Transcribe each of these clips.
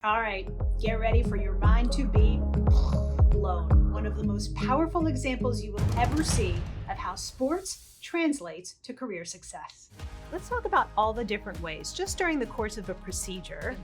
All right, get ready for your mind to be blown. One of the most powerful examples you will ever see of how sports translates to career success. Let's talk about all the different ways, just during the course of a procedure,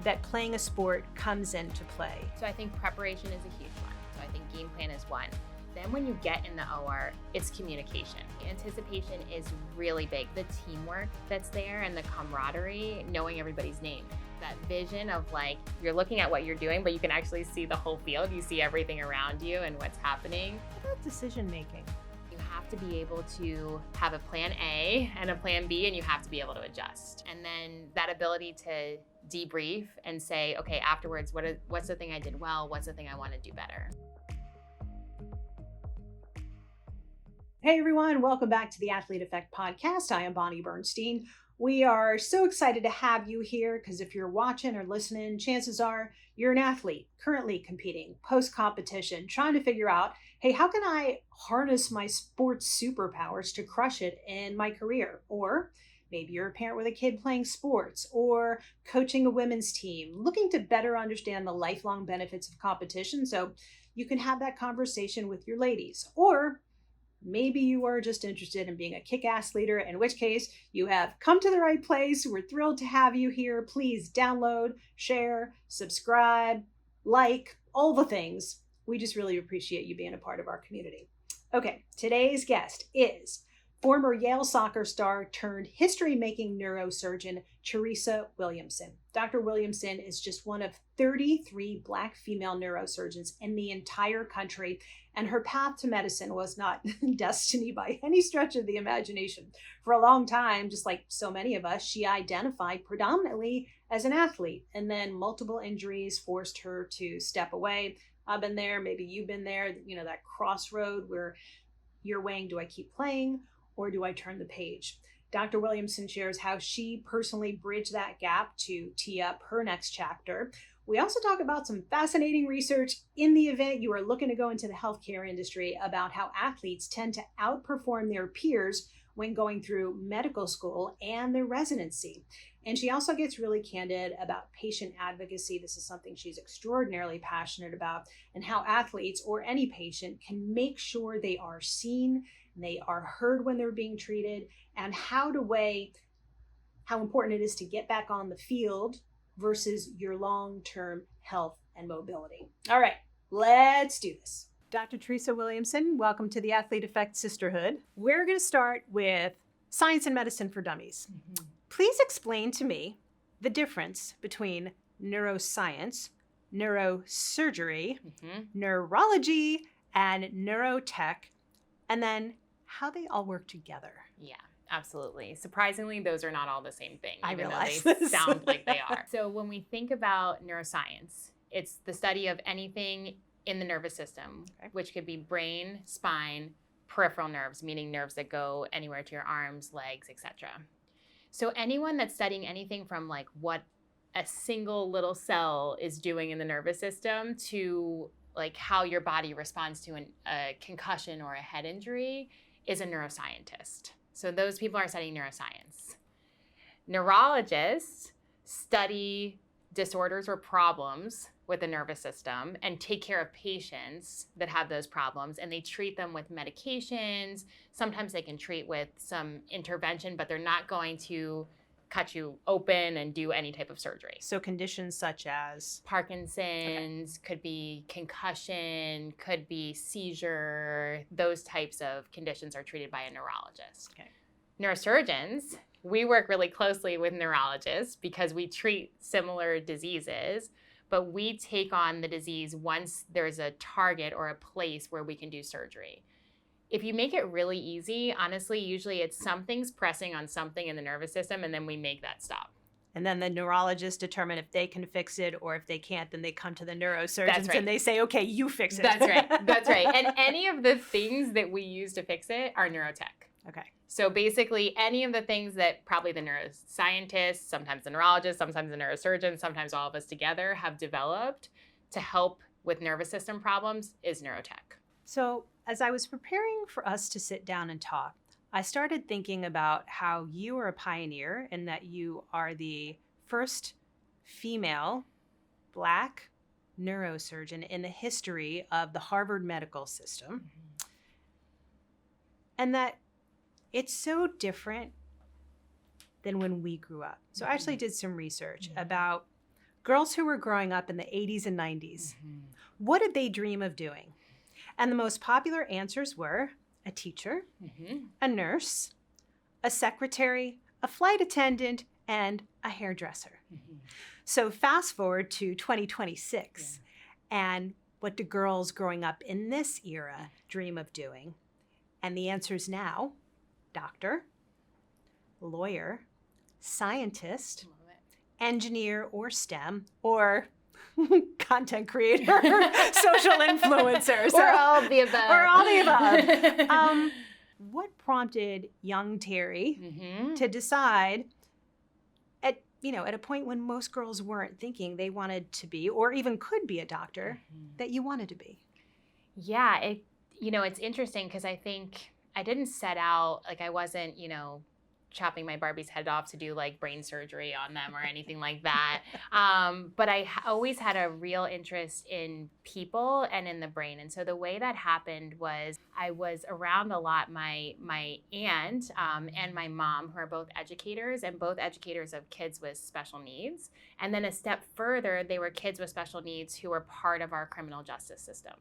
that playing a sport comes into play. So I think preparation is a huge one. So I think game plan is one. Then when you get in the OR, it's communication. Anticipation is really big. The teamwork that's there and the camaraderie, knowing everybody's name. That vision of like, you're looking at what you're doing, but you can actually see the whole field. You see everything around you and what's happening. What about decision making? You have to be able to have a plan A and a plan B, and you have to be able to adjust. And then that ability to debrief and say, okay, afterwards, what's the thing I did well? What's the thing I want to do better? Hey everyone, welcome back to the Athlete Effect podcast. I am Bonnie Bernstein. We are so excited to have you here because if you're watching or listening, chances are you're an athlete currently competing, post-competition, trying to figure out, hey, how can I harness my sports superpowers to crush it in my career? Or maybe you're a parent with a kid playing sports or coaching a women's team, looking to better understand the lifelong benefits of competition so you can have that conversation with your ladies. Or maybe you are just interested in being a kick-ass leader, in which case you have come to the right place. We're thrilled to have you here. Please download, share, subscribe, like, all the things. We just really appreciate you being a part of our community. Okay, today's guest is former Yale soccer star turned history-making neurosurgeon, Theresa Williamson. Dr. Williamson is just one of 33 Black female neurosurgeons in the entire country, and her path to medicine was not destiny by any stretch of the imagination. For a long time, just like so many of us, she identified predominantly as an athlete, and then multiple injuries forced her to step away. I've been there, maybe you've been there, that crossroad where you're weighing, do I keep playing or do I turn the page? Dr. Williamson shares how she personally bridged that gap to tee up her next chapter. We also talk about some fascinating research in the event you are looking to go into the healthcare industry about how athletes tend to outperform their peers when going through medical school and their residency. And she also gets really candid about patient advocacy. This is something she's extraordinarily passionate about, and how athletes or any patient can make sure they are seen, they are heard when they're being treated, and how to weigh how important it is to get back on the field versus your long-term health and mobility. All right, let's do this. Dr. Theresa Williamson, welcome to the Athlete Effect Sisterhood. We're going to start with science and medicine for dummies. Please explain to me the difference between neuroscience, neurosurgery, neurology, and neurotech, and then how they all work together. Yeah, absolutely. Surprisingly, those are not all the same thing, I even realize though they this. sound like they are. So when we think about neuroscience, it's the study of anything in the nervous system, which could be brain, spine, peripheral nerves, meaning nerves that go anywhere to your arms, legs, etc. So anyone that's studying anything from like what a single little cell is doing in the nervous system to like how your body responds to a concussion or a head injury is a neuroscientist. So those people are studying neuroscience. Neurologists study disorders or problems with the nervous system and take care of patients that have those problems, and they treat them with medications. Sometimes they can treat with some intervention, but they're not going to cut you open and do any type of surgery. So conditions such as? Parkinson's, could be concussion, could be seizure. Those types of conditions are treated by a neurologist. Neurosurgeons, we work really closely with neurologists because we treat similar diseases, but we take on the disease once there's a target or a place where we can do surgery. If you make it really easy, honestly, usually it's something's pressing on something in the nervous system, and then we make that stop. And then the neurologists determine if they can fix it, or if they can't, then they come to the neurosurgeons. That's right. And they say, okay, you fix it. That's right. That's right. And any of the things that we use to fix it are neurotech. Okay. So basically any of the things that probably the neuroscientists, sometimes the neurologists, sometimes the neurosurgeons, sometimes all of us together have developed to help with nervous system problems is neurotech. So as I was preparing for us to sit down and talk, I started thinking about how you are a pioneer and that you are the first female Black neurosurgeon in the history of the Harvard medical system. And that it's so different than when we grew up. So I actually did some research about girls who were growing up in the 80s and 90s. What did they dream of doing? And the most popular answers were a teacher, a nurse, a secretary, a flight attendant, and a hairdresser. So fast forward to 2026, and what do girls growing up in this era dream of doing? And the answers now: doctor, lawyer, scientist, engineer or STEM, or content creator, social influencer. Or all of the above. Or all the above. What prompted young Terry to decide at a point when most girls weren't thinking they wanted to be, or even could be, a doctor, that you wanted to be? Yeah, it's interesting because I think I didn't set out, like I wasn't, chopping my Barbie's head off to do like brain surgery on them or anything like that. But I always had a real interest in people and in the brain. And so the way that happened was I was around a lot. My aunt and my mom, who are both educators, and both educators of kids with special needs. And then a step further, they were kids with special needs who were part of our criminal justice system.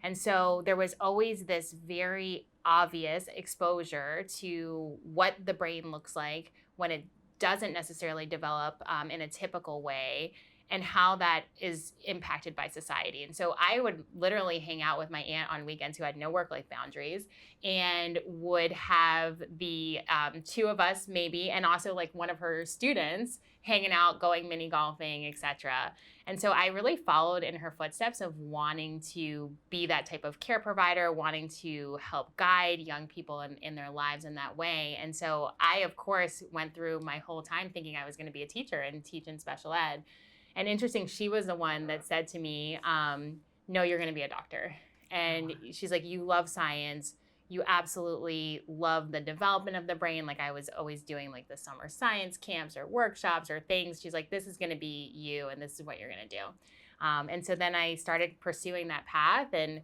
And so there was always this very obvious exposure to what the brain looks like when it doesn't necessarily develop in a typical way, and how that is impacted by society. And so I would literally hang out with my aunt on weekends, who had no work-life boundaries, and would have the two of us maybe, and also like one of her students hanging out, going mini golfing, etc. And so I really followed in her footsteps of wanting to be that type of care provider, wanting to help guide young people in their lives in that way. And so I, of course, went through my whole time thinking I was going to be a teacher and teach in special ed. And interesting, she was the one that said to me, no, you're going to be a doctor. And she's like, you love science. You absolutely love the development of the brain. Like I was always doing like the summer science camps or workshops or things. She's like, this is going to be you, and this is what you're going to do. And so then I started pursuing that path and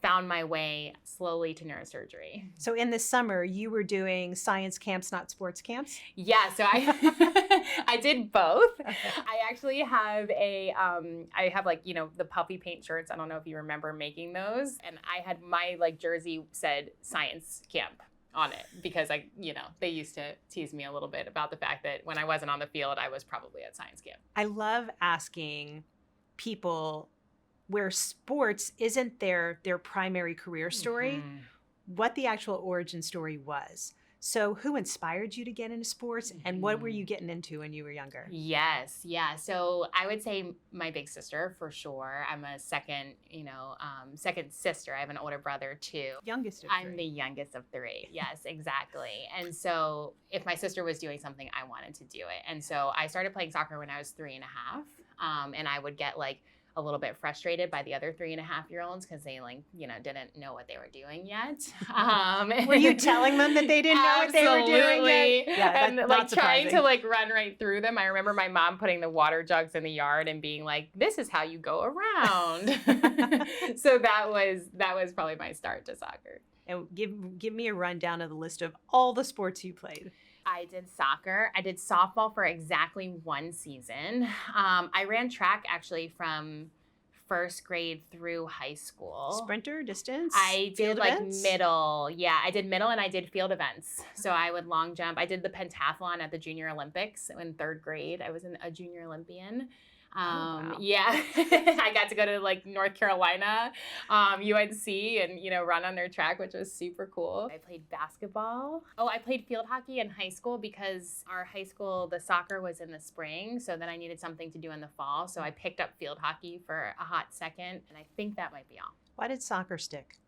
found my way slowly to neurosurgery. So in the summer, you were doing science camps, not sports camps? Yeah, so I did both. I actually have I have like, the puffy paint shirts. I don't know if you remember making those. And I had my like jersey said science camp on it because they used to tease me a little bit about the fact that when I wasn't on the field, I was probably at science camp. I love asking people where sports isn't their primary career story, what the actual origin story was. So who inspired you to get into sports, and what were you getting into when you were younger? Yes, yeah. So I would say my big sister for sure. I'm a second sister. I have an older brother too. Youngest of three. I'm the youngest of three. Yes, exactly. And so if my sister was doing something, I wanted to do it. And so I started playing soccer when I was 3.5, and I would get like a little bit frustrated by the other 3.5-year-olds because they didn't know what they were doing yet. Were you telling them that they didn't know what they were doing yet? Yeah, and like trying to like run right through them. I remember my mom putting the water jugs in the yard and being like, "This is how you go around." So that was probably my start to soccer. And give me a rundown of the list of all the sports you played. I did soccer. I did softball for exactly 1 season. I ran track actually from first grade through high school. Sprinter, distance? I did like events? middle. Yeah, I did middle and I did field events. So I would long jump. I did the pentathlon at the Junior Olympics in 3rd grade. I was a junior Olympian. Wow. Yeah, I got to go to like North Carolina, UNC, and run on their track, which was super cool. I played basketball. Oh, I played field hockey in high school because our high school, the soccer was in the spring, so then I needed something to do in the fall. So I picked up field hockey for a hot second, and I think that might be all. Why did soccer stick?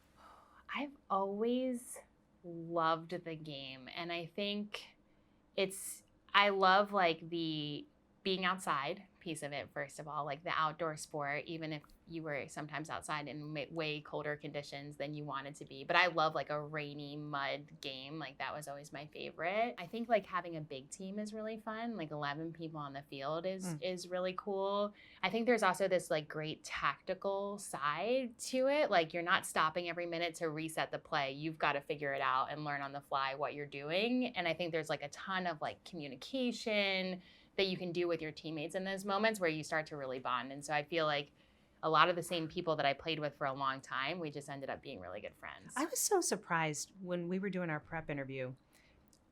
I've always loved the game, and I think I love like the being outside, piece of it, first of all, like the outdoor sport, even if you were sometimes outside in way colder conditions than you wanted to be. But I love like a rainy mud game. Like that was always my favorite. I think like having a big team is really fun. Like 11 people on the field is really cool. I think there's also this like great tactical side to it. Like you're not stopping every minute to reset the play. You've got to figure it out and learn on the fly what you're doing. And I think there's like a ton of like communication that you can do with your teammates in those moments where you start to really bond. And so I feel like a lot of the same people that I played with for a long time, we just ended up being really good friends. I was so surprised when we were doing our prep interview,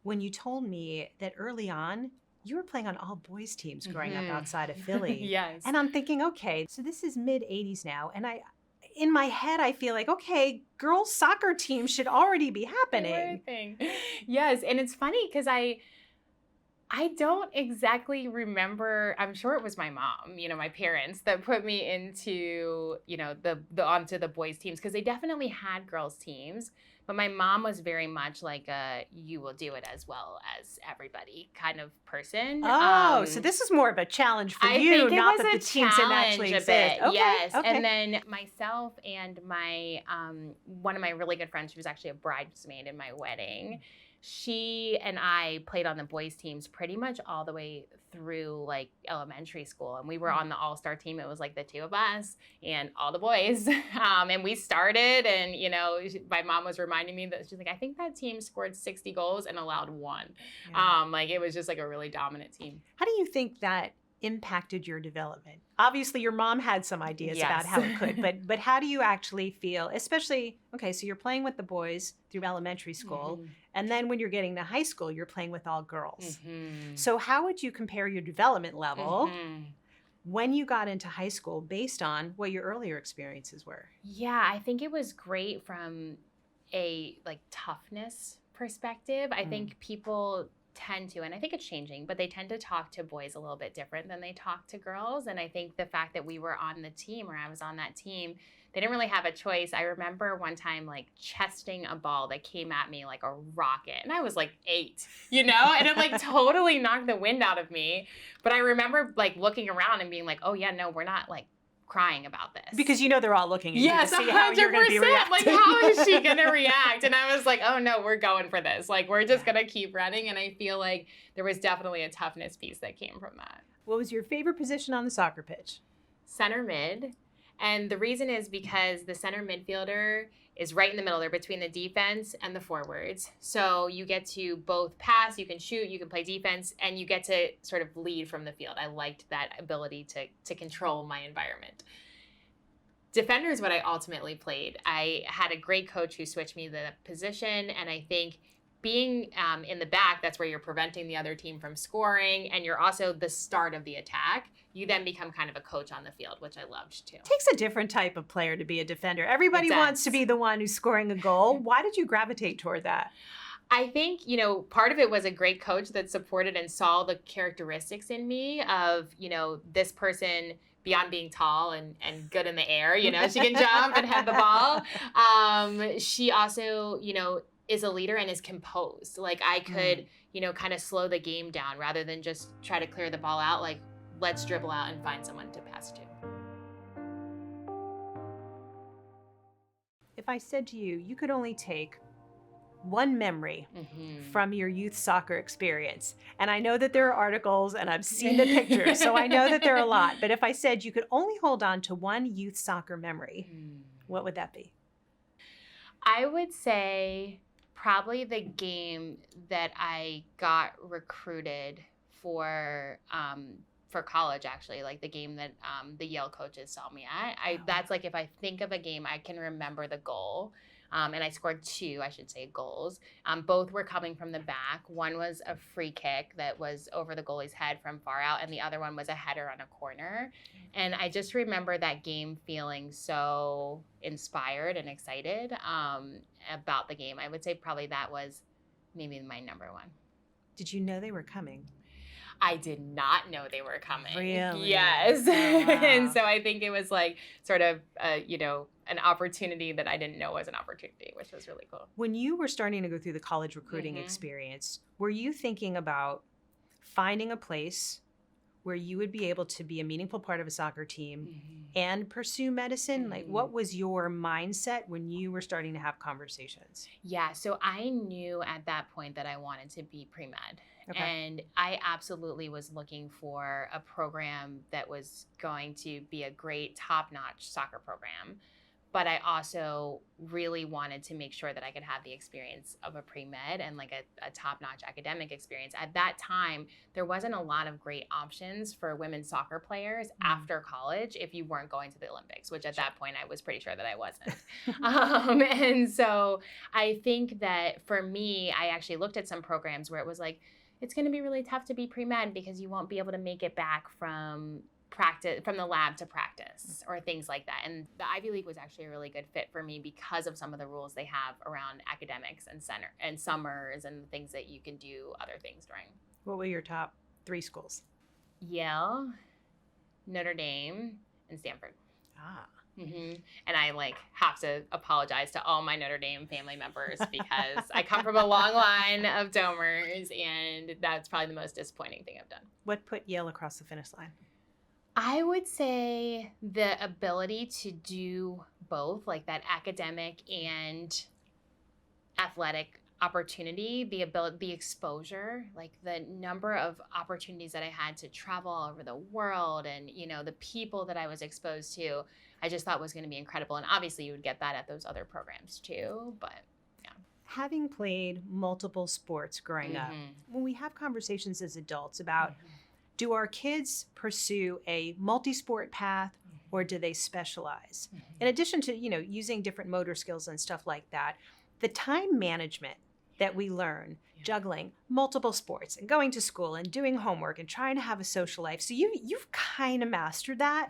when you told me that early on, you were playing on all boys teams growing up outside of Philly. Yes. And I'm thinking, okay, so this is mid 80s now. And in my head, I feel like, okay, girls soccer teams should already be happening. Yes. And it's funny because I don't exactly remember. I'm sure it was my mom, my parents that put me into, onto the boys teams, because they definitely had girls teams. But my mom was very much like a you will do it as well as everybody kind of person. Oh, so this is more of a challenge for you, not that the teams didn't actually exist. Okay, yes. okay. And then myself and my one of my really good friends, who was actually a bridesmaid in my wedding, she and I played on the boys teams pretty much all the way through like elementary school. And we were on the all-star team. It was like the two of us and all the boys. And we started and, my mom was reminding me that she's like, I think that team scored 60 goals and allowed 1. Yeah. Like it was just like a really dominant team. How do you think that impacted your development? Obviously, your mom had some ideas about how it could, but how do you actually feel, especially, okay, so you're playing with the boys through elementary school, and then when you're getting to high school, you're playing with all girls. So how would you compare your development level when you got into high school based on what your earlier experiences were? Yeah, I think it was great from a like toughness perspective. I think people tend to, and I think it's changing, but they tend to talk to boys a little bit different than they talk to girls. And I think the fact that we were on the team, or I was on that team, they didn't really have a choice. I remember one time like chesting a ball that came at me like a rocket, and I was like 8, and it like totally knocked the wind out of me. But I remember like looking around and being like, oh yeah, no, we're not like crying about this. Because they're all looking at you to see 100%. how you're going to be reacting. Like, how is she going to react? And I was like, oh no, we're going for this. Like, we're just going to keep running. And I feel like there was definitely a toughness piece that came from that. What was your favorite position on the soccer pitch? Center mid. And the reason is because the center midfielder is right in the middle. They're between the defense and the forwards. So you get to both pass, you can shoot, you can play defense, and you get to sort of lead from the field. I liked that ability to control my environment. Defender is what I ultimately played. I had a great coach who switched me the position, and I think being in the back, that's where you're preventing the other team from scoring, and you're also the start of the attack. You then become kind of a coach on the field, which I loved too. It takes a different type of player to be a defender. Everybody wants to be the one who's scoring a goal. Why did you gravitate toward that? I think, part of it was a great coach that supported and saw the characteristics in me of, this person beyond being tall and good in the air, she can jump and head the ball. She also, is a leader and is composed. Like I could, kind of slow the game down rather than just try to clear the ball out. Like, let's dribble out and find someone to pass to. If I said to you, you could only take one memory from your youth soccer experience, and I know that there are articles and I've seen the pictures, so I know that there are a lot, but if I said you could only hold on to one youth soccer memory, what would that be? I would say probably the game that I got recruited for college, actually, like the game that the Yale coaches saw me at. That's like, if I think of a game, I can remember the goal. And I scored 2, I should say, goals. Both were coming from the back. One was a free kick that was over the goalie's head from far out, and the other one was a header on a corner. And I just remember that game feeling so inspired and excited about the game. I would say probably that was maybe my number 1. Did you know they were coming? I did not know they were coming. Really? Yes. Oh, wow. And so I think it was like sort of, an opportunity that I didn't know was an opportunity, which was really cool. When you were starting to go through the college recruiting experience, were you thinking about finding a place where you would be able to be a meaningful part of a soccer team and pursue medicine? Like, what was your mindset when you were starting to have conversations? Yeah, so I knew at that point that I wanted to be pre-med. Okay. And I absolutely was looking for a program that was going to be a great top-notch soccer program. But I also really wanted to make sure that I could have the experience of a pre-med and like a top-notch academic experience. At that time, there wasn't a lot of great options for women soccer players after college if you weren't going to the Olympics, which at that point I was pretty sure that I wasn't. And so I think that for me, I actually looked at some programs where it was like, it's going to be really tough to be pre-med because you won't be able to make it back from the lab to practice or things like that. And the Ivy League was actually a really good fit for me because of some of the rules they have around academics and summers and things that you can do other things during. What were your top 3 schools? Yale, Notre Dame, and Stanford. And I have to apologize to all my Notre Dame family members because I come from a long line of Domers, and that's probably the most disappointing thing I've done. What put Yale across the finish line? I would say the ability to do both, like that academic and athletic opportunity, the exposure, like the number of opportunities that I had to travel all over the world and, the people that I was exposed to, I just thought was going to be incredible. And obviously you would get that at those other programs too, but yeah. Having played multiple sports growing up, when we have conversations as adults about do our kids pursue a multi-sport path or do they specialize? In addition to, using different motor skills and stuff like that, the time management that we learn juggling multiple sports and going to school and doing homework and trying to have a social life. So you've kind of mastered that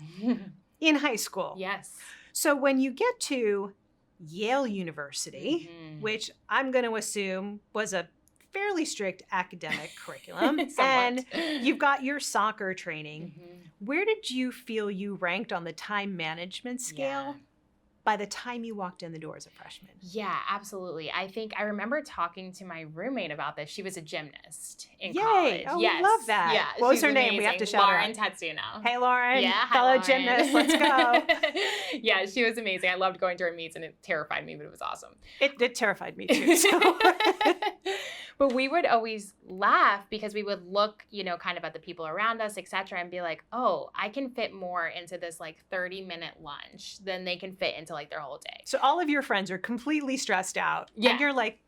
in high school. Yes. So when you get to Yale University, which I'm going to assume was a fairly strict academic curriculum, and you've got your soccer training. Where did you feel you ranked on the time management scale by the time you walked in the door as a freshman? Yeah, absolutely. I remember talking to my roommate about this. She was a gymnast in Yay. college. Oh, yes. we love that. Yeah, what was her name? amazing. We have to shout Lauren her out. Tatsuno. Hey, Lauren. Yeah, hi, fellow Lauren. gymnast. Let's go. Yeah, she was amazing. I loved going to her meets, and it terrified me, but it was awesome. It terrified me too. So. But we would always laugh because we would look, kind of at the people around us, et cetera, and be like, oh, I can fit more into this 30-minute lunch than they can fit into their whole day. So all of your friends are completely stressed out. Yeah. And you're like,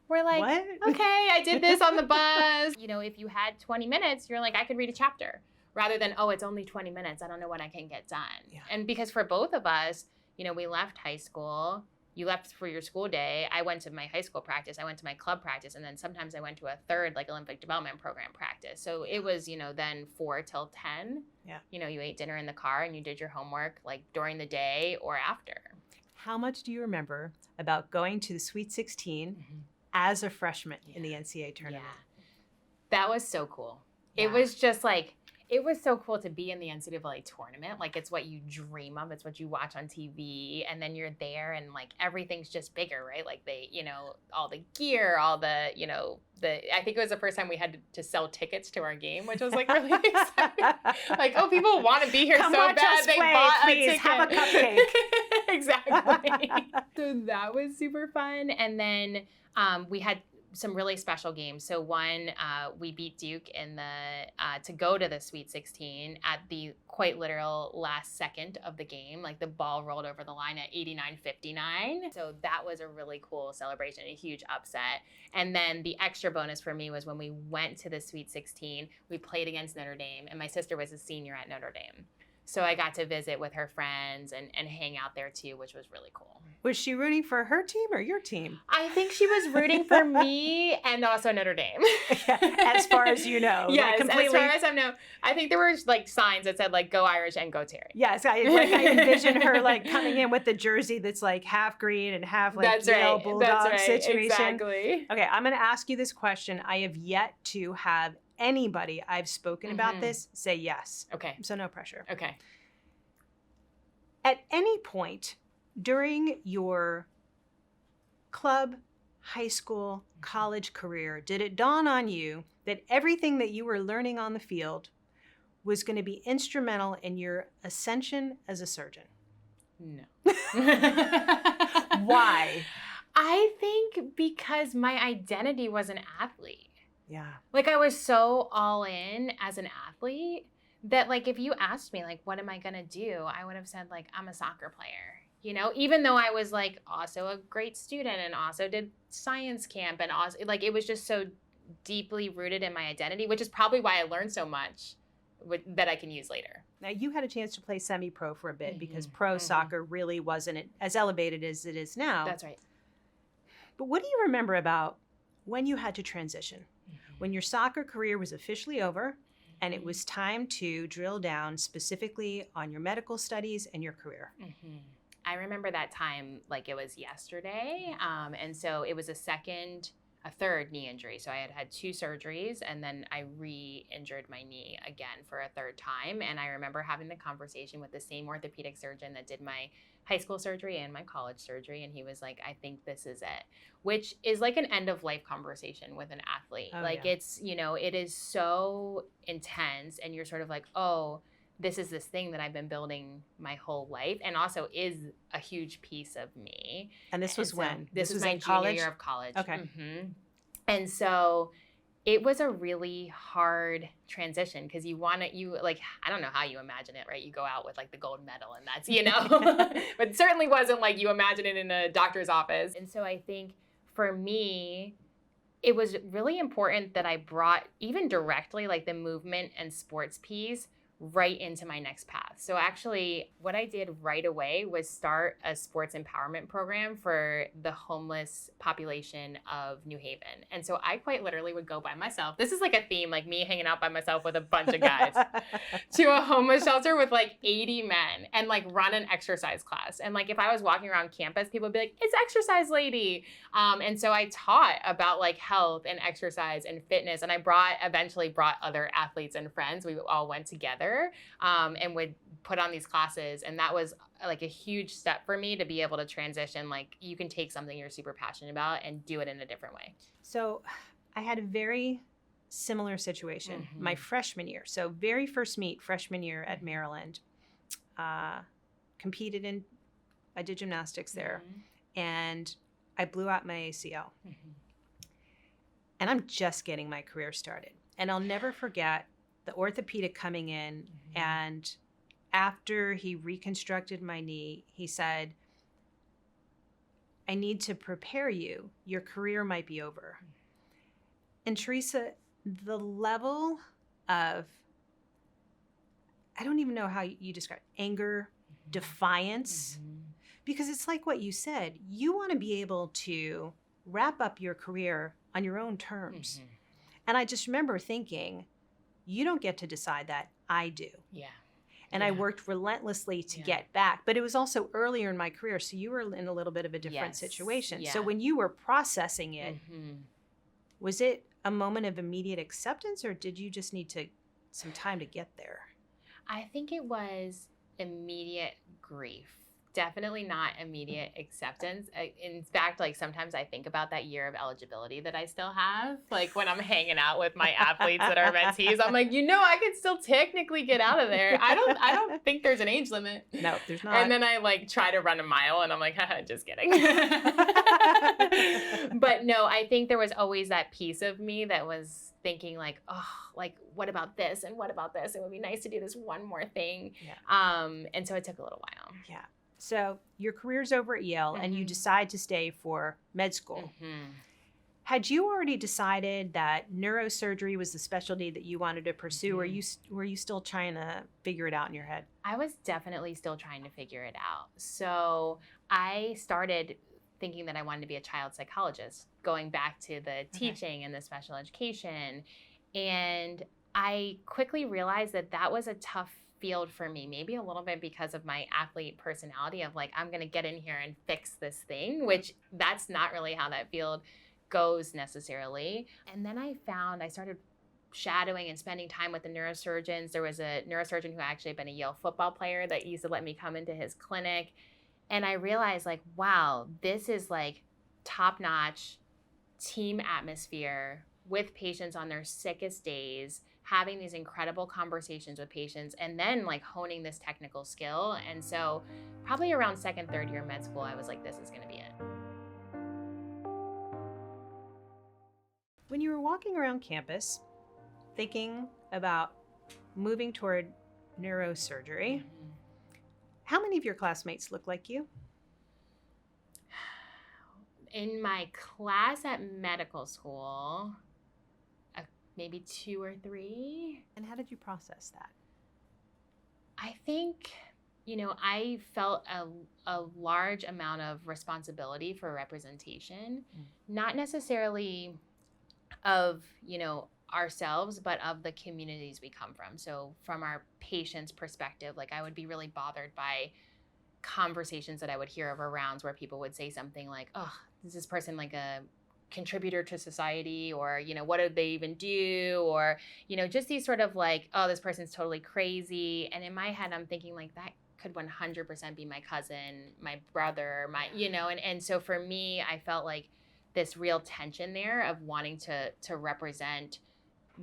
we're like, what? Okay, I did this on the bus. If you had 20 minutes, you're like, I could read a chapter. Rather than, oh, it's only 20 minutes. I don't know when I can get done. Yeah. And because for both of us, we left high school. You left for your school day. I went to my high school practice. I went to my club practice. And then sometimes I went to a third, Olympic development program practice. So it was, then 4 till 10. Yeah. You ate dinner in the car and you did your homework during the day or after. How much do you remember about going to the Sweet 16 as a freshman in the NCAA tournament? Yeah. That was so cool. Yeah. It was just it was so cool to be in the NCAA tournament. It's what you dream of. It's what you watch on TV. And then you're there and everything's just bigger, right? They, all the gear, all the, I think it was the first time we had to sell tickets to our game, which was really exciting. Oh, people want to be here Come so watch bad. Us They play, bought please. a ticket. Have a cupcake. Exactly. So that was super fun. And then we had some really special games. So one, we beat Duke in to go to the Sweet 16 at the quite literal last second of the game. The ball rolled over the line at 89-59. So that was a really cool celebration, a huge upset. And then the extra bonus for me was when we went to the Sweet 16, we played against Notre Dame, and my sister was a senior at Notre Dame. So I got to visit with her friends and hang out there too, which was really cool. Was she rooting for her team or your team? I think she was rooting for me and also Notre Dame. As far as you know. Yes, completely. As far as I know. I think there were signs that said go Irish and go Terry. Yes, I envision her coming in with the jersey that's half green and half Yale Bulldog situation. Exactly. Okay, I'm going to ask you this question. I have yet to have anybody I've spoken about this say yes. Okay. So no pressure. Okay. At any point during your club, high school, college career, did it dawn on you that everything that you were learning on the field was going to be instrumental in your ascension as a surgeon? No. Why? I think because my identity was an athlete. Yeah. Like I was so all in as an athlete that like if you asked me like what am I going to do, I would have said like I'm a soccer player. You know, even though I was like also a great student and also did science camp and also like it was just so deeply rooted in my identity, which is probably why I learned so much that I can use later. Now, you had a chance to play semi-pro for a bit because pro soccer really wasn't as elevated as it is now. That's right. But what do you remember about when you had to transition? When your soccer career was officially over and it was time to drill down specifically on your medical studies and your career? I remember that time like it was yesterday. And so it was a third knee injury. So I had 2 surgeries and then I re-injured my knee again for a third time. And I remember having the conversation with the same orthopedic surgeon that did my high school surgery and my college surgery. And he was like, I think this is it, which is like an end of life conversation with an athlete. It's, you know, it is so intense and you're sort of like, oh, this is this thing that I've been building my whole life and also is a huge piece of me. And this was when? This was my in college? junior year of college. Okay. And so it was a really hard transition because you like, I don't know how you imagine it, right? You go out with like the gold medal and that's, you know, but it certainly wasn't like you imagine it in a doctor's office. And so I think for me, it was really important that I brought even directly like the movement and sports piece right into my next path. So actually what I did right away was start a sports empowerment program for the homeless population of New Haven. And so I quite literally would go by myself. This is like a theme, like me hanging out by myself with a bunch of guys to a homeless shelter with like 80 men and like run an exercise class. And like if I was walking around campus, people would be like, it's exercise lady. And so I taught about like health and exercise and fitness. And I eventually brought other athletes and friends. We all went together and would put on these classes. And that was like a huge step for me to be able to transition. Like you can take something you're super passionate about and do it in a different way. So I had a very similar situation my freshman year. So very first meet freshman year at Maryland, competed in, I did gymnastics there and I blew out my ACL. And I'm just getting my career started. And I'll never forget the orthopedic coming in and after he reconstructed my knee, he said, I need to prepare you. Your career might be over. And Theresa, the level of, I don't even know how you describe it, anger, defiance, because it's like what you said, you want to be able to wrap up your career on your own terms. And I just remember thinking, you don't get to decide that, I do. And I worked relentlessly to get back. But it was also earlier in my career, so you were in a little bit of a different situation. So when you were processing it, was it a moment of immediate acceptance or did you just need some time to get there? I think it was immediate grief. Definitely not immediate acceptance. In fact, like sometimes I think about that year of eligibility that I still have. Like when I'm hanging out with my athletes that are mentees, I'm like, I could still technically get out of there. I don't think there's an age limit. No, there's not. And then I like try to run a mile and I'm like, haha, just kidding. But no, I think there was always that piece of me that was thinking like, oh, like what about this and what about this? It would be nice to do this one more thing. And so it took a little while. So your career's over at Yale and you decide to stay for med school. Had you already decided that neurosurgery was the specialty that you wanted to pursue, or were you still trying to figure it out in your head? I was definitely still trying to figure it out. So I started thinking that I wanted to be a child psychologist, going back to the teaching and the special education. And I quickly realized that that was a tough field for me, maybe a little bit because of my athlete personality of like, I'm going to get in here and fix this thing, which that's not really how that field goes necessarily. And then I started shadowing and spending time with the neurosurgeons. There was a neurosurgeon who actually had been a Yale football player that used to let me come into his clinic. And I realized like, wow, this is like top-notch team atmosphere with patients on their sickest days, having these incredible conversations with patients and then like honing this technical skill. And so probably around second, third year med school, I was like, this is going to be it. When you were walking around campus thinking about moving toward neurosurgery, how many of your classmates look like you? In my class at medical school, maybe 2 or 3. And how did you process that? I think, I felt a large amount of responsibility for representation, not necessarily of, ourselves, but of the communities we come from. So from our patients' perspective, like I would be really bothered by conversations that I would hear over rounds where people would say something like, oh, is this person like a contributor to society, or what did they even do, or just these sort of like, oh, this person's totally crazy. And in my head I'm thinking like, that could 100% be my cousin, my brother, and so for me, I felt like this real tension there of wanting to represent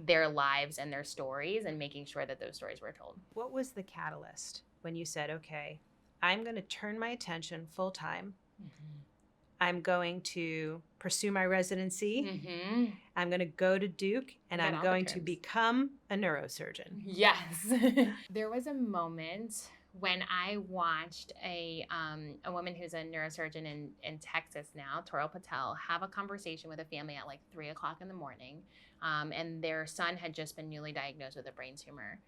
their lives and their stories and making sure that those stories were told. What was the catalyst when you said, okay, I'm going to turn my attention full time. I'm going to pursue my residency. I'm going to go to Duke, and I'm going to become a neurosurgeon. Yes. There was a moment when I watched a woman who's a neurosurgeon in Texas now, Toral Patel, have a conversation with a family at like 3:00 in the morning. And their son had just been newly diagnosed with a brain tumor.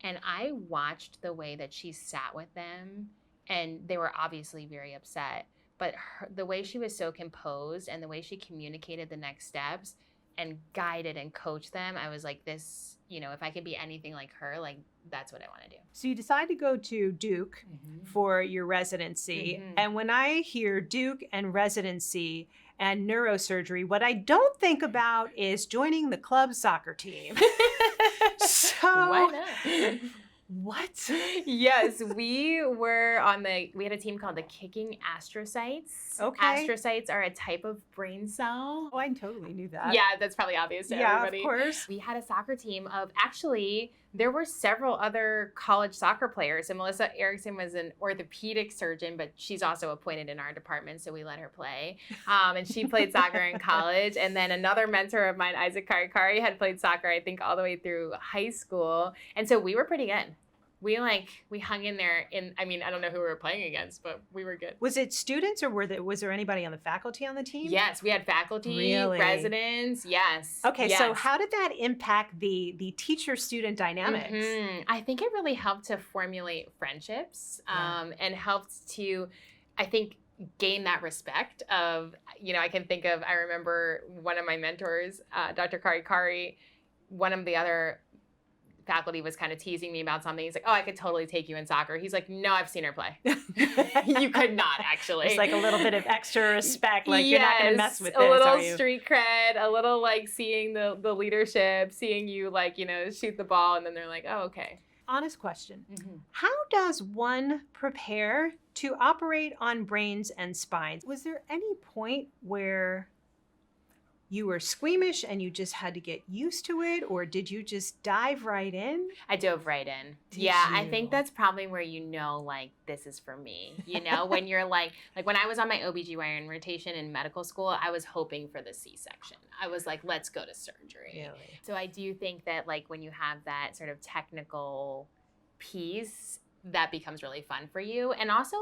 And I watched the way that she sat with them, and they were obviously very upset. But the way she was so composed and the way she communicated the next steps and guided and coached them, I was like, this, if I could be anything like her, like that's what I want to do. So you decide to go to Duke for your residency. And when I hear Duke and residency and neurosurgery, what I don't think about is joining the club soccer team. So why not? What? Yes, we had a team called the Kicking Astrocytes. Okay. Astrocytes are a type of brain cell. Oh, I totally knew that. Yeah, that's probably obvious to everybody. Yeah, of course. We had a soccer team of, actually, there were several other college soccer players. And Melissa Erickson was an orthopedic surgeon, but she's also appointed in our department, so we let her play. And she played soccer in college. And then another mentor of mine, Isaac Karikari, had played soccer, I think, all the way through high school. And so we were pretty good. We hung in there I don't know who we were playing against, but we were good. Was it students, or was there anybody on the faculty on the team? Yes, we had faculty, really? Residents, yes. Okay, yes. So how did that impact the teacher-student dynamics? I think it really helped to formulate friendships and helped to, I think, gain that respect of, I remember one of my mentors, Dr. Karikari, one of the other faculty was kind of teasing me about something. He's like, oh, I could totally take you in soccer. He's like, no, I've seen her play. You could not, actually. It's like a little bit of extra respect. Like, you're not going to mess with this, a little are you? street cred, a little like seeing the leadership, seeing you shoot the ball, and then they're like, oh, okay. Honest question. How does one prepare to operate on brains and spines? Was there any point where you were squeamish and you just had to get used to it, or did you just dive right in? I dove right in. Did yeah, you? I think that's probably where this is for me. When you're like when I was on my OBGYN rotation in medical school, I was hoping for the C-section. I was like, let's go to surgery. Really? So I do think that when you have that sort of technical piece, that becomes really fun for you. And also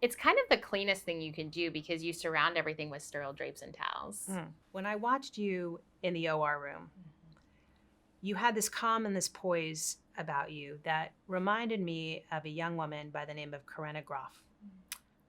it's kind of the cleanest thing you can do because you surround everything with sterile drapes and towels. When I watched you in the OR room, you had this calm and this poise about you that reminded me of a young woman by the name of Karenna Groff.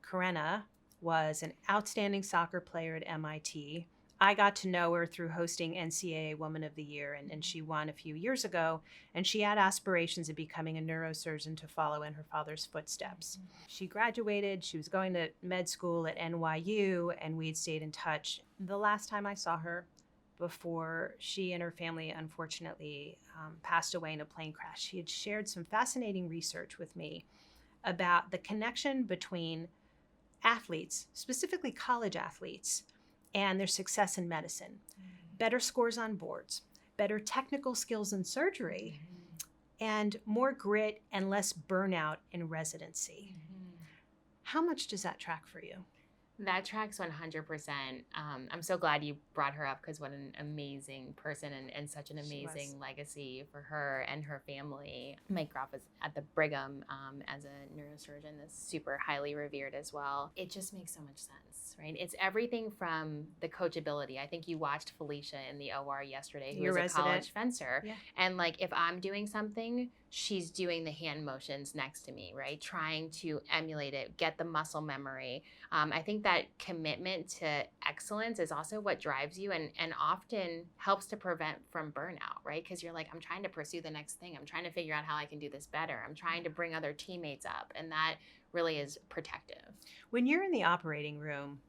Karenna was an outstanding soccer player at MIT. I got to know her through hosting NCAA Woman of the Year, and she won a few years ago, and she had aspirations of becoming a neurosurgeon to follow in her father's footsteps. She graduated, she was going to med school at NYU, and we'd stayed in touch. The last time I saw her before she and her family unfortunately passed away in a plane crash, she had shared some fascinating research with me about the connection between athletes, specifically college athletes, and their success in medicine. Better scores on boards, better technical skills in surgery, and more grit and less burnout in residency. How much does that track for you? That tracks 100%. I'm so glad you brought her up because what an amazing person and such an amazing legacy for her and her family. Mike Groff is at the Brigham as a neurosurgeon that's super highly revered as well. It just makes so much sense, right? It's everything from the coachability. I think you watched Felicia in the OR yesterday, who is a college fencer. Yeah. And like if I'm doing something, she's doing the hand motions next to me, right? Trying to emulate it, get the muscle memory. I think that commitment to excellence is also what drives you and often helps to prevent from burnout, right? Because you're like, I'm trying to pursue the next thing. I'm trying to figure out how I can do this better. I'm trying to bring other teammates up. And that really is protective. When you're in the operating room,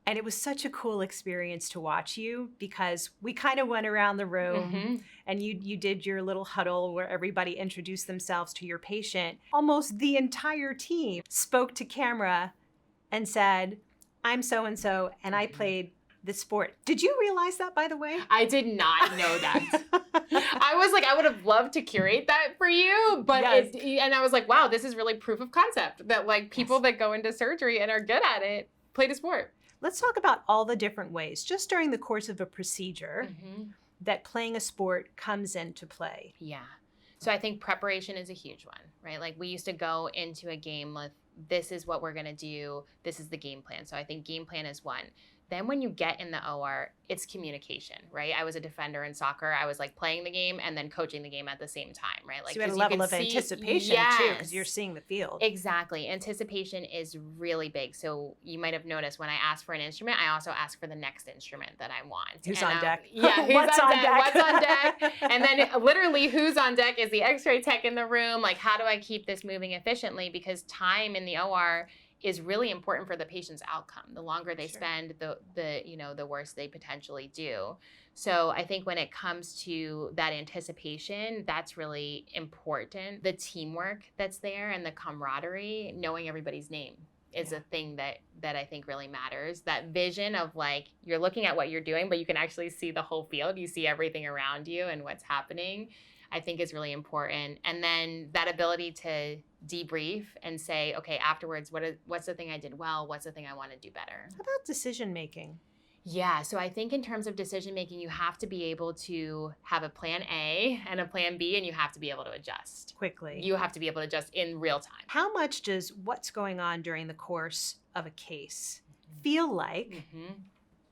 and it was such a cool experience to watch you because we kind of went around the room and you did your little huddle where everybody introduced themselves to your patient. Almost the entire team spoke to camera and said, I'm so-and-so, and I played this sport. Did you realize that, by the way? I did not know that. I was like, I would have loved to curate that for you, but and I was like, wow, this is really proof of concept that like people that go into surgery and are good at it played a sport. Let's talk about all the different ways, just during the course of a procedure, that playing a sport comes into play. Yeah. So I think preparation is a huge one, right? Like we used to go into a game with, this is what we're going to do. This is the game plan. So I think game plan is one. Then when you get in the OR, it's communication, right? I was a defender in soccer. I was like playing the game and then coaching the game at the same time, right? Like so you had a level of anticipation too, because you're seeing the field. Exactly. Anticipation is really big. So you might have noticed when I ask for an instrument, I also ask for the next instrument that I want. Who's on deck? Yeah, who's on deck? What's on deck? And then literally who's on deck is the x-ray tech in the room. Like, how do I keep this moving efficiently? Because time in the OR is really important for the patient's outcome. The longer they spend, the worse they potentially do. So I think when it comes to that anticipation, that's really important. The teamwork that's there and the camaraderie, knowing everybody's name is a thing that I think really matters. That vision of like, you're looking at what you're doing, but you can actually see the whole field. You see everything around you and what's happening, I think is really important. And then that ability to debrief and say, okay, afterwards, what's the thing I did well? What's the thing I want to do better? How about decision making? Yeah, so I think in terms of decision making, you have to be able to have a plan A and a plan B, and you have to be able to adjust quickly. You have to be able to adjust in real time. How much does what's going on during the course of a case feel like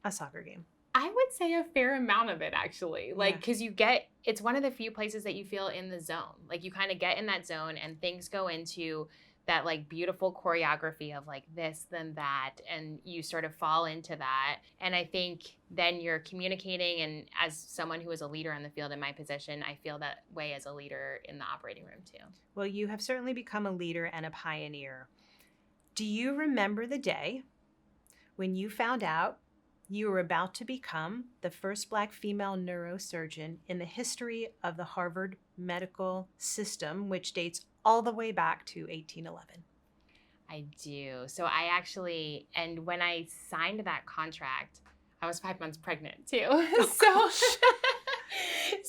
a soccer game? I would say a fair amount of it, actually. Like, because it's one of the few places that you feel in the zone. Like, you kind of get in that zone and things go into that, like, beautiful choreography of, like, this, then that, and you sort of fall into that. And I think then you're communicating, and as someone who is a leader in the field in my position, I feel that way as a leader in the operating room, too. Well, you have certainly become a leader and a pioneer. Do you remember the day when you found out you were about to become the first Black female neurosurgeon in the history of the Harvard medical system, which dates all the way back to 1811? I do. So I actually, and when I signed that contract, I was 5 months pregnant too. So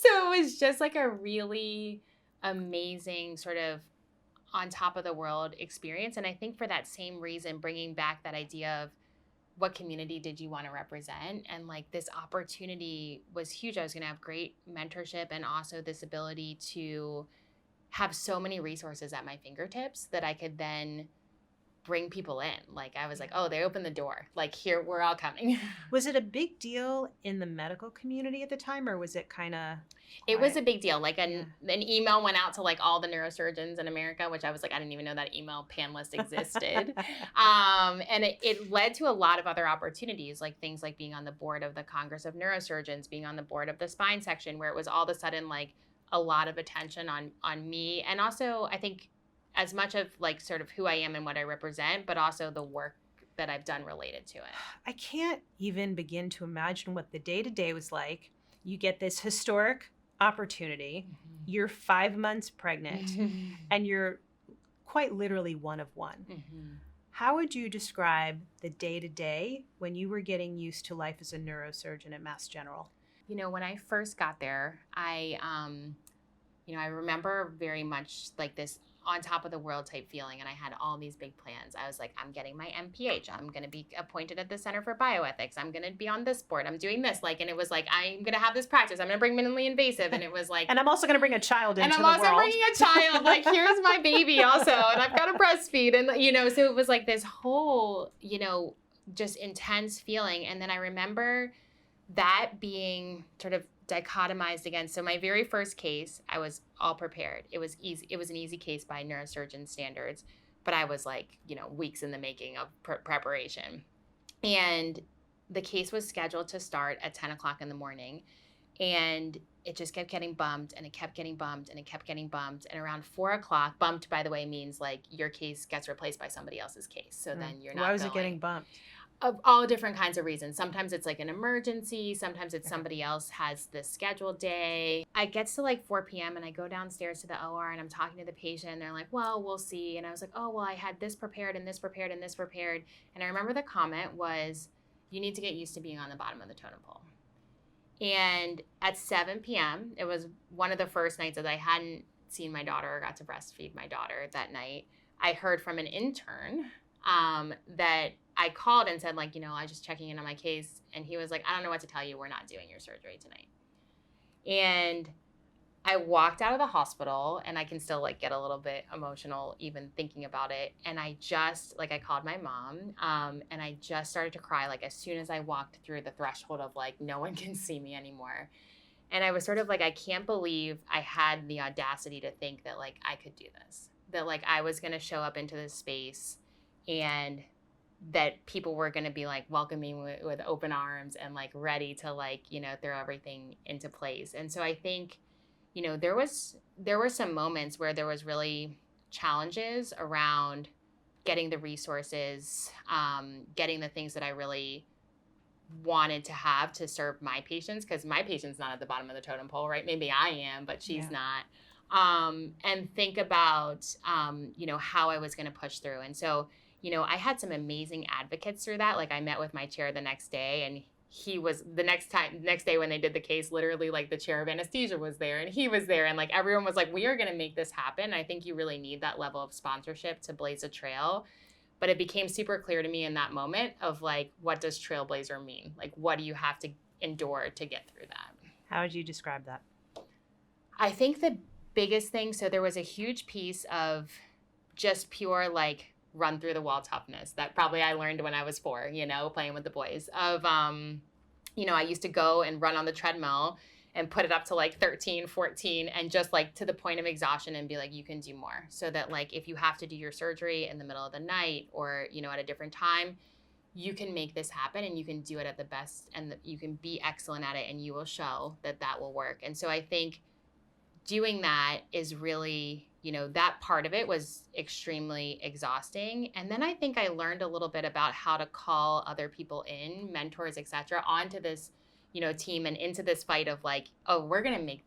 it was just like a really amazing sort of on top of the world experience. And I think for that same reason, bringing back that idea of what community did you want to represent? And like this opportunity was huge. I was going to have great mentorship and also this ability to have so many resources at my fingertips that I could then bring people in. Like I was like, oh, they opened the door. Like here, we're all coming. Was it a big deal in the medical community at the time, or was it kind of It was a big deal. Like an email went out to like all the neurosurgeons in America, which I was like, I didn't even know that email pan list existed. And it led to a lot of other opportunities, like things like being on the board of the Congress of Neurosurgeons, being on the board of the spine section, where it was all of a sudden like a lot of attention on me. And also I think as much of like sort of who I am and what I represent, but also the work that I've done related to it. I can't even begin to imagine what the day-to-day was like. You get this historic opportunity, you're 5 months pregnant, and you're quite literally one of one. How would you describe the day-to-day when you were getting used to life as a neurosurgeon at Mass General? When I first got there, I remember very much like this on top of the world type feeling. And I had all these big plans. I was like, I'm getting my MPH. I'm going to be appointed at the Center for Bioethics. I'm going to be on this board. I'm doing this. And it was like, I'm going to have this practice. I'm going to bring minimally invasive. And it was like, and I'm also going to bring a child into the world. And I'm also bringing a child. Here's my baby also. And I've got to breastfeed. And, so it was like this whole, just intense feeling. And then I remember that being sort of dichotomized again. So my very first case, I was all prepared. It was easy. It was an easy case by neurosurgeon standards, but I was weeks in the making of preparation. And the case was scheduled to start at 10 o'clock in the morning. And it just kept getting bumped, and it kept getting bumped, and it kept getting bumped. And around 4 o'clock, bumped, by the way, means your case gets replaced by somebody else's case. So then you're not Why was it getting bumped? Of all different kinds of reasons. Sometimes it's an emergency. Sometimes it's somebody else has this scheduled day. I get to 4 p.m. and I go downstairs to the OR and I'm talking to the patient and they're like, well, we'll see. And I was like, oh, well, I had this prepared and this prepared and this prepared. And I remember the comment was, you need to get used to being on the bottom of the totem pole. And at 7 p.m., it was one of the first nights that I hadn't seen my daughter or got to breastfeed my daughter that night. I heard from an intern that I called and said, I was just checking in on my case. And he was like, I don't know what to tell you. We're not doing your surgery tonight. And I walked out of the hospital, and I can still get a little bit emotional even thinking about it. And I just, I called my mom, and I just started to cry, as soon as I walked through the threshold of no one can see me anymore. And I was sort of I can't believe I had the audacity to think that I could do this, that I was going to show up into this space and that people were going to be welcoming with open arms and ready to throw everything into place. And so I think, there were some moments where there was really challenges around getting the resources, getting the things that I really wanted to have to serve my patients, because my patient's not at the bottom of the totem pole, right? Maybe I am, but she's not. And think about, how I was going to push through. And so, I had some amazing advocates through that. I met with my chair the next day, and he was the next day when they did the case, literally the chair of anesthesia was there, and he was there, and everyone was we are going to make this happen. I think you really need that level of sponsorship to blaze a trail. But it became super clear to me in that moment of what does trailblazer mean? What do you have to endure to get through that? How would you describe that? I think the biggest thing, so there was a huge piece of just pure run through the wall toughness that probably I learned when I was 4, playing with the boys of, I used to go and run on the treadmill and put it up to 13, 14 and just to the point of exhaustion and be you can do more. So that if you have to do your surgery in the middle of the night or, at a different time, you can make this happen and you can do it at the best and you can be excellent at it and you will show that that will work. And so I think doing that is really, that part of it was extremely exhausting. And then I think I learned a little bit about how to call other people in, mentors, et cetera, onto this, team and into this fight of oh,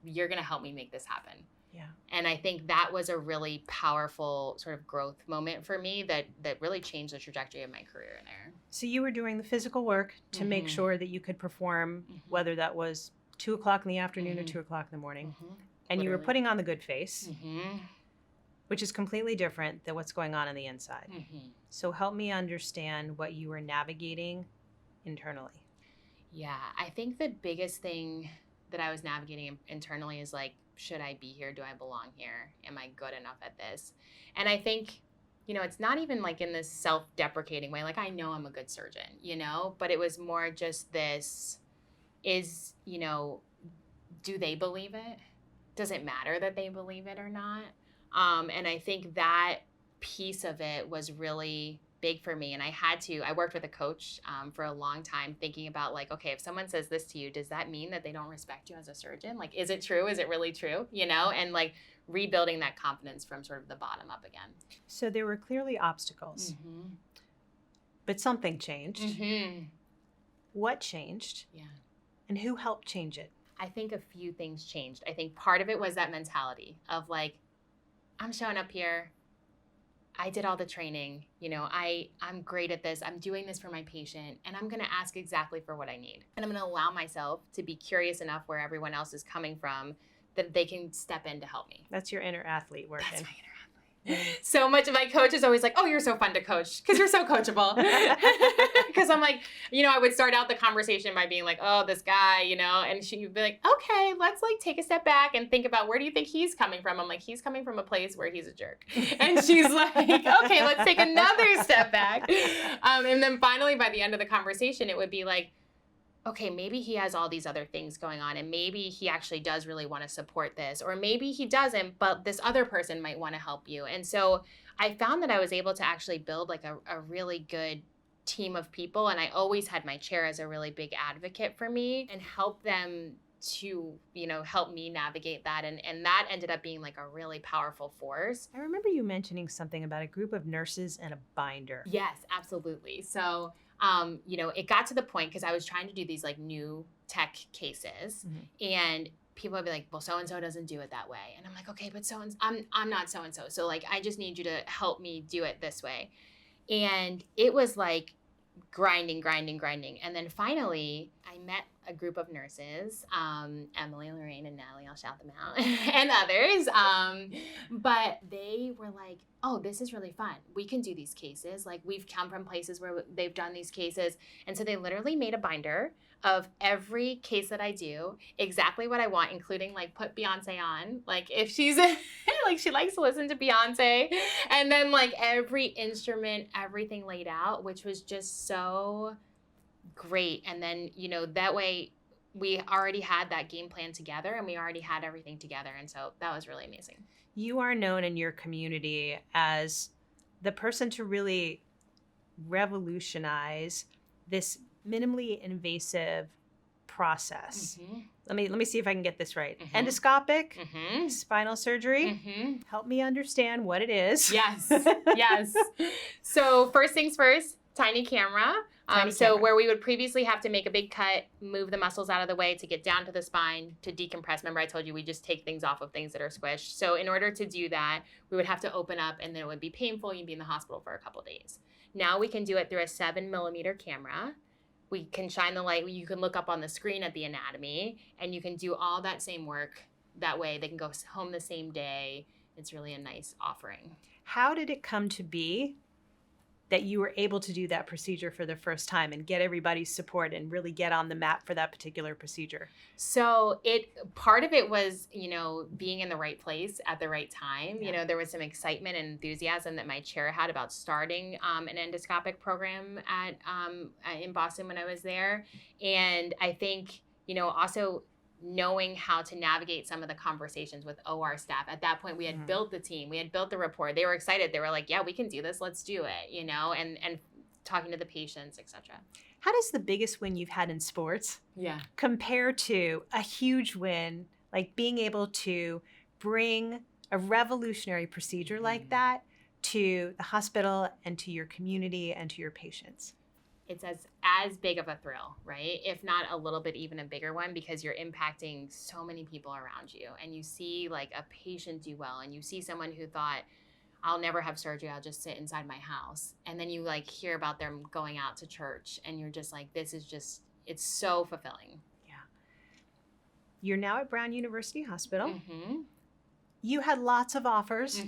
you're going to help me make this happen. Yeah. And I think that was a really powerful sort of growth moment for me that really changed the trajectory of my career there. So you were doing the physical work to make sure that you could perform, whether that was 2 o'clock in the afternoon or 2 o'clock in the morning. And you were putting on the good face, which is completely different than what's going on the inside. So help me understand what you were navigating internally. Yeah, I think the biggest thing that I was navigating internally is should I be here? Do I belong here? Am I good enough at this? And I think, it's not even in this self-deprecating way. I know I'm a good surgeon, but it was more just this is, do they believe it? Does it matter that they believe it or not? And I think that piece of it was really big for me. And I worked with a coach for a long time thinking about okay, if someone says this to you, does that mean that they don't respect you as a surgeon? Is it true? Is it really true? And rebuilding that confidence from sort of the bottom up again. So there were clearly obstacles, but something changed. What changed? Yeah. And who helped change it? I think a few things changed. I think part of it was that mentality of I'm showing up here. I did all the training, I'm great at this. I'm doing this for my patient, and I'm going to ask exactly for what I need. And I'm going to allow myself to be curious enough where everyone else is coming from that they can step in to help me. That's your inner athlete working. That's my inner athlete. So much of my coach is always like, oh, you're so fun to coach because you're so coachable. Because I'm like, I would start out the conversation by being like, oh, this guy, and she'd be like, okay, let's like take a step back and think about where do you think he's coming from? I'm like, he's coming from a place where he's a jerk. And she's like, okay, let's take another step back. And then finally, by the end of the conversation, it would be like, okay, maybe he has all these other things going on, and maybe he actually does really want to support this, or maybe he doesn't, but this other person might want to help you. And so I found that I was able to actually build like a really good team of people, and I always had my chair as a really big advocate for me and help them to, help me navigate that. And that ended up being like a really powerful force. I remember you mentioning something about a group of nurses and a binder. Yes, absolutely. So it got to the point because I was trying to do these like new tech cases, and people would be like, well, so-and-so doesn't do it that way. And I'm like, okay, but I'm not so-and-so. So like, I just need you to help me do it this way. And it was like grinding. And then finally I met a group of nurses, Emily, Lorraine, and Natalie, I'll shout them out, and others. But they were like, oh, this is really fun. We can do these cases. Like, we've come from places where they've done these cases. And so they literally made a binder of every case that I do, exactly what I want, including like put Beyonce on, like if she's like she likes to listen to Beyonce, and then like every instrument, everything laid out, which was just so great. And then, that way we already had that game plan together, and we already had everything together. And so that was really amazing. You are known in your community as the person to really revolutionize this minimally invasive process. Let me see if I can get this right. Endoscopic, spinal surgery. Help me understand what it is. Yes. So first things first, tiny camera. Where we would previously have to make a big cut, move the muscles out of the way to get down to the spine to decompress. Remember I told you we just take things off of things that are squished. So in order to do that, we would have to open up, and then it would be painful. You'd be in the hospital for a couple of days. Now we can do it through a 7mm camera. We can shine the light. You can look up on the screen at the anatomy, and you can do all that same work. That way they can go home the same day. It's really a nice offering. How did it come to be that you were able to do that procedure for the first time and get everybody's support and really get on the map for that particular procedure? So part of it was, being in the right place at the right time. Yeah. There was some excitement and enthusiasm that my chair had about starting an endoscopic program in Boston when I was there. And I think, also knowing how to navigate some of the conversations with OR staff. At that point, we had built the team. We had built the rapport. They were excited. They were like, yeah, we can do this. Let's do it, and talking to the patients, etc. How does the biggest win you've had in sports compare to a huge win, like being able to bring a revolutionary procedure like that to the hospital and to your community and to your patients? It's as big of a thrill, right? If not a little bit even a bigger one, because you're impacting so many people around you, and you see like a patient do well, and you see someone who thought, I'll never have surgery, I'll just sit inside my house. And then you like hear about them going out to church, and you're just like, it's so fulfilling. Yeah. You're now at Brown University Hospital. You had lots of offers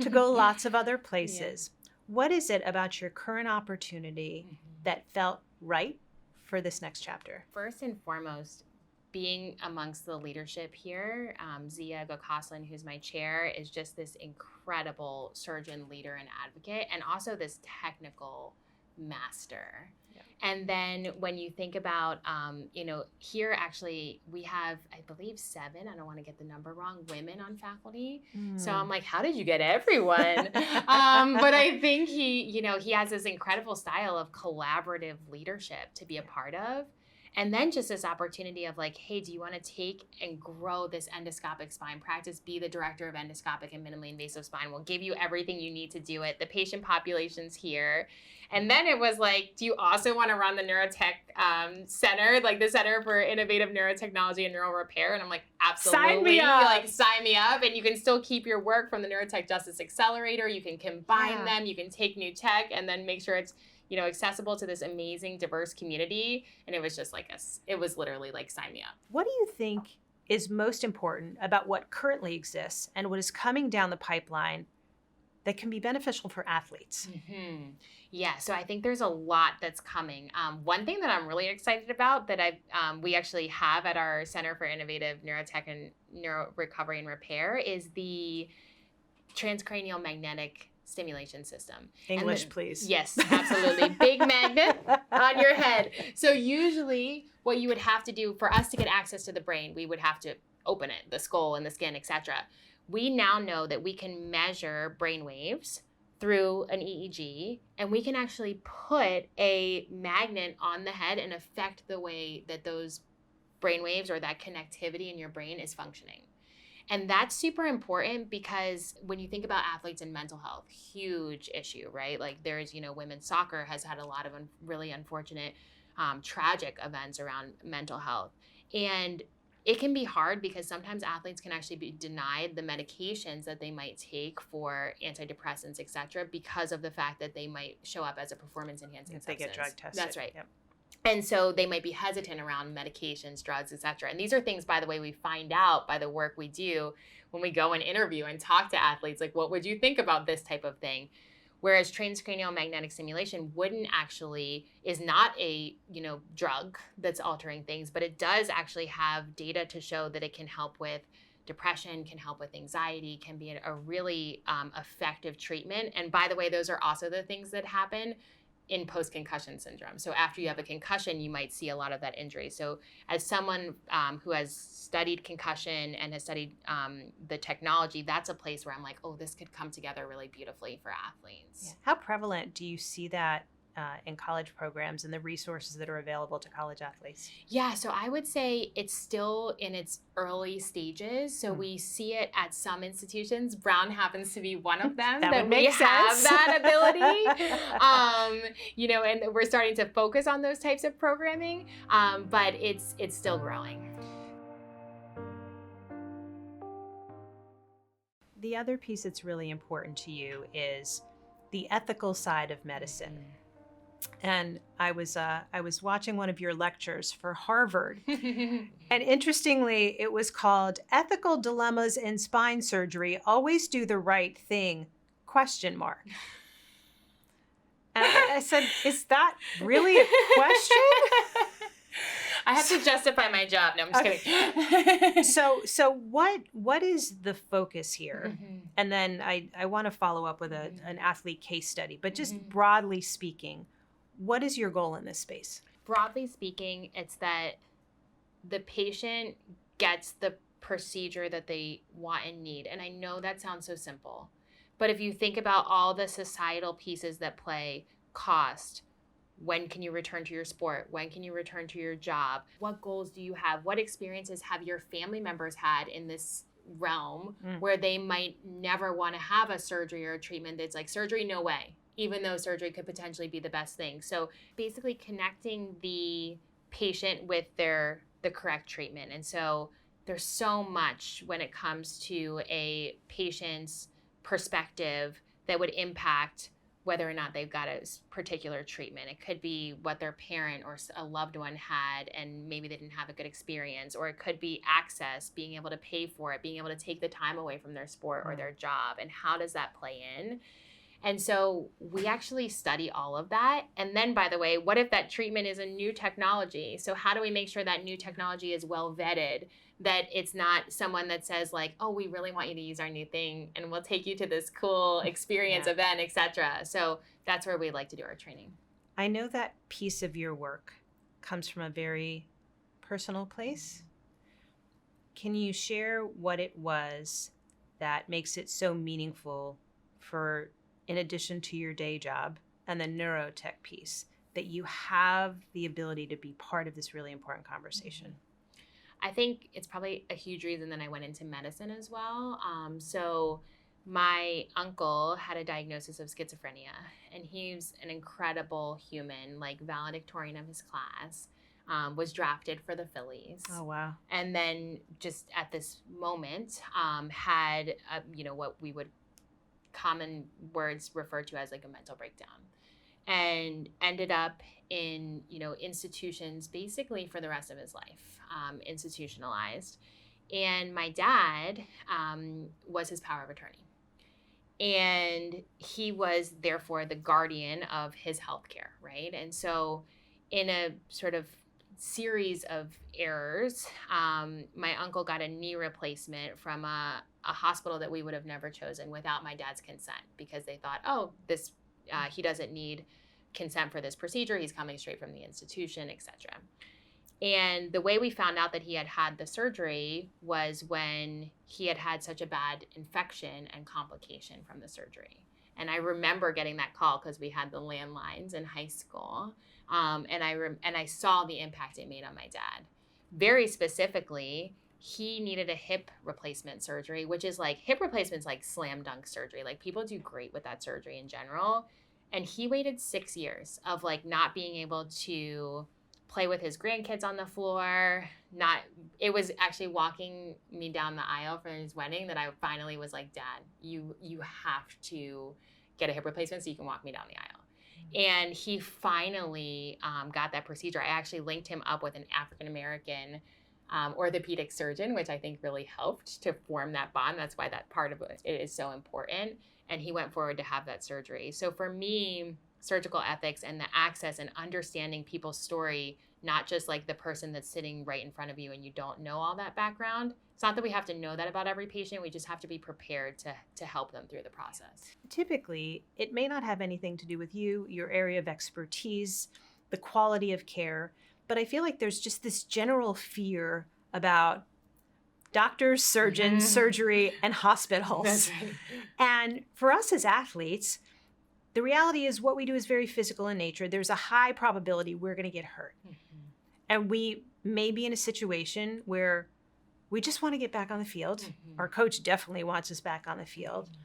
to go lots of other places. Yeah. What is it about your current opportunity that felt right for this next chapter? First and foremost, being amongst the leadership here, Zia Gokaslin, who's my chair, is just this incredible surgeon, leader, and advocate, and also this technical master. Yeah. And then when you think about, here actually we have, I believe 7, I don't want to get the number wrong, women on faculty. So I'm like, how did you get everyone? But I think he has this incredible style of collaborative leadership to be a part of. And then just this opportunity of like, hey, do you want to take and grow this endoscopic spine practice? Be the director of endoscopic and minimally invasive spine. We'll give you everything you need to do it. The patient population's here. And then it was like, do you also want to run the neurotech center, like the Center for Innovative Neurotechnology and Neural Repair? And I'm like, absolutely. Sign me up. Like, sign me up. And you can still keep your work from the Neurotech Justice Accelerator. You can combine them. You can take new tech and then make sure it's, you know, accessible to this amazing, diverse community. And it was just like, it was literally like, sign me up. What do you think is most important about what currently exists and what is coming down the pipeline that can be beneficial for athletes? Mm-hmm. Yeah, so I think there's a lot that's coming. One thing that I'm really excited about that we actually have at our Center for Innovative Neurotech and Neuro Recovery and Repair is the transcranial magnetic stimulation system. English, please. Yes, absolutely. Big magnet on your head. So usually what you would have to do for us to get access to the brain, we would have to open it, the skull and the skin, etc. We now know that we can measure brain waves through an EEG, and we can actually put a magnet on the head and affect the way that those brain waves or that connectivity in your brain is functioning. And that's super important because when you think about athletes and mental health, huge issue, right? Like there's, you know, women's soccer has had a lot of really unfortunate, tragic events around mental health. And it can be hard because sometimes athletes can actually be denied the medications that they might take for antidepressants, et cetera, because of the fact that they might show up as a performance-enhancing substance. They get drug tested. That's right. Yep. And so they might be hesitant around medications, drugs, et cetera. And these are things, by the way, we find out by the work we do when we go and interview and talk to athletes, like, what would you think about this type of thing? Whereas transcranial magnetic stimulation is not a, you know, drug that's altering things, but it does actually have data to show that it can help with depression, can help with anxiety, can be a really effective treatment. And by the way, those are also the things that happen in post-concussion syndrome. So after you have a concussion, you might see a lot of that injury. So as someone who has studied concussion and has studied the technology, that's a place where I'm like, oh, this could come together really beautifully for athletes. Yeah. How prevalent do you see that in college programs and the resources that are available to college athletes? Yeah, so I would say it's still in its early stages. So we see it at some institutions. Brown happens to be one of them that we have that ability. You know, and we're starting to focus on those types of programming, but it's still growing. The other piece that's really important to you is the ethical side of medicine. Mm-hmm. And I was watching one of your lectures for Harvard, and interestingly, it was called "Ethical Dilemmas in Spine Surgery. Always Do the Right Thing?" ? And I said, "Is that really a question?" I have to justify my job. No, I'm just kidding. So what is the focus here? Mm-hmm. And then I want to follow up with an athlete case study, but just broadly speaking, what is your goal in this space? Broadly speaking, it's that the patient gets the procedure that they want and need. And I know that sounds so simple, but if you think about all the societal pieces that play, cost, when can you return to your sport? When can you return to your job? What goals do you have? What experiences have your family members had in this realm where they might never want to have a surgery or a treatment that's like, surgery, no way, even though surgery could potentially be the best thing. So basically connecting the patient with the correct treatment. And so there's so much when it comes to a patient's perspective that would impact whether or not they've got a particular treatment. It could be what their parent or a loved one had and maybe they didn't have a good experience, or it could be access, being able to pay for it, being able to take the time away from their sport or their job, and how does that play in? And so we actually study all of that. And then, by the way, what if that treatment is a new technology? So how do we make sure that new technology is well vetted, that it's not someone that says like, oh, we really want you to use our new thing and we'll take you to this cool experience event, etc. So that's where we like to do our training. I know that piece of your work comes from a very personal place. Can you share what it was that makes it so meaningful for, in addition to your day job and the neurotech piece, that you have the ability to be part of this really important conversation? I think it's probably a huge reason that I went into medicine as well. So my uncle had a diagnosis of schizophrenia, and he's an incredible human, like valedictorian of his class, was drafted for the Phillies. Oh, wow. And then just at this moment had, what we would common words refer to as like a mental breakdown, and ended up in institutions basically for the rest of his life, institutionalized. And my dad was his power of attorney, and he was therefore the guardian of his healthcare, right? And so in a sort of series of errors, my uncle got a knee replacement from a hospital that we would have never chosen without my dad's consent, because they thought, oh, this he doesn't need consent for this procedure. He's coming straight from the institution, etc. And the way we found out that he had had the surgery was when he had had such a bad infection and complication from the surgery. And I remember getting that call because we had the landlines in high school. And I saw the impact it made on my dad. Very specifically, he needed a hip replacement surgery, which is like, hip replacement's like slam dunk surgery. Like, people do great with that surgery in general. And he waited 6 years of like not being able to play with his grandkids on the floor. It was actually walking me down the aisle for his wedding that I finally was like, Dad, you have to get a hip replacement so you can walk me down the aisle. And he finally got that procedure. I actually linked him up with an African-American orthopedic surgeon, which I think really helped to form that bond. That's why that part of it is so important. And he went forward to have that surgery. So for me, surgical ethics and the access and understanding people's story, not just like the person that's sitting right in front of you and you don't know all that background. It's not that we have to know that about every patient. We just have to be prepared to help them through the process. Typically, it may not have anything to do with you, your area of expertise, the quality of care, but I feel like there's just this general fear about doctors, surgeons, surgery, and hospitals. That's right. And for us as athletes, the reality is what we do is very physical in nature. There's a high probability we're going to get hurt. Mm-hmm. And we may be in a situation where we just want to get back on the field. Mm-hmm. Our coach definitely wants us back on the field. Mm-hmm.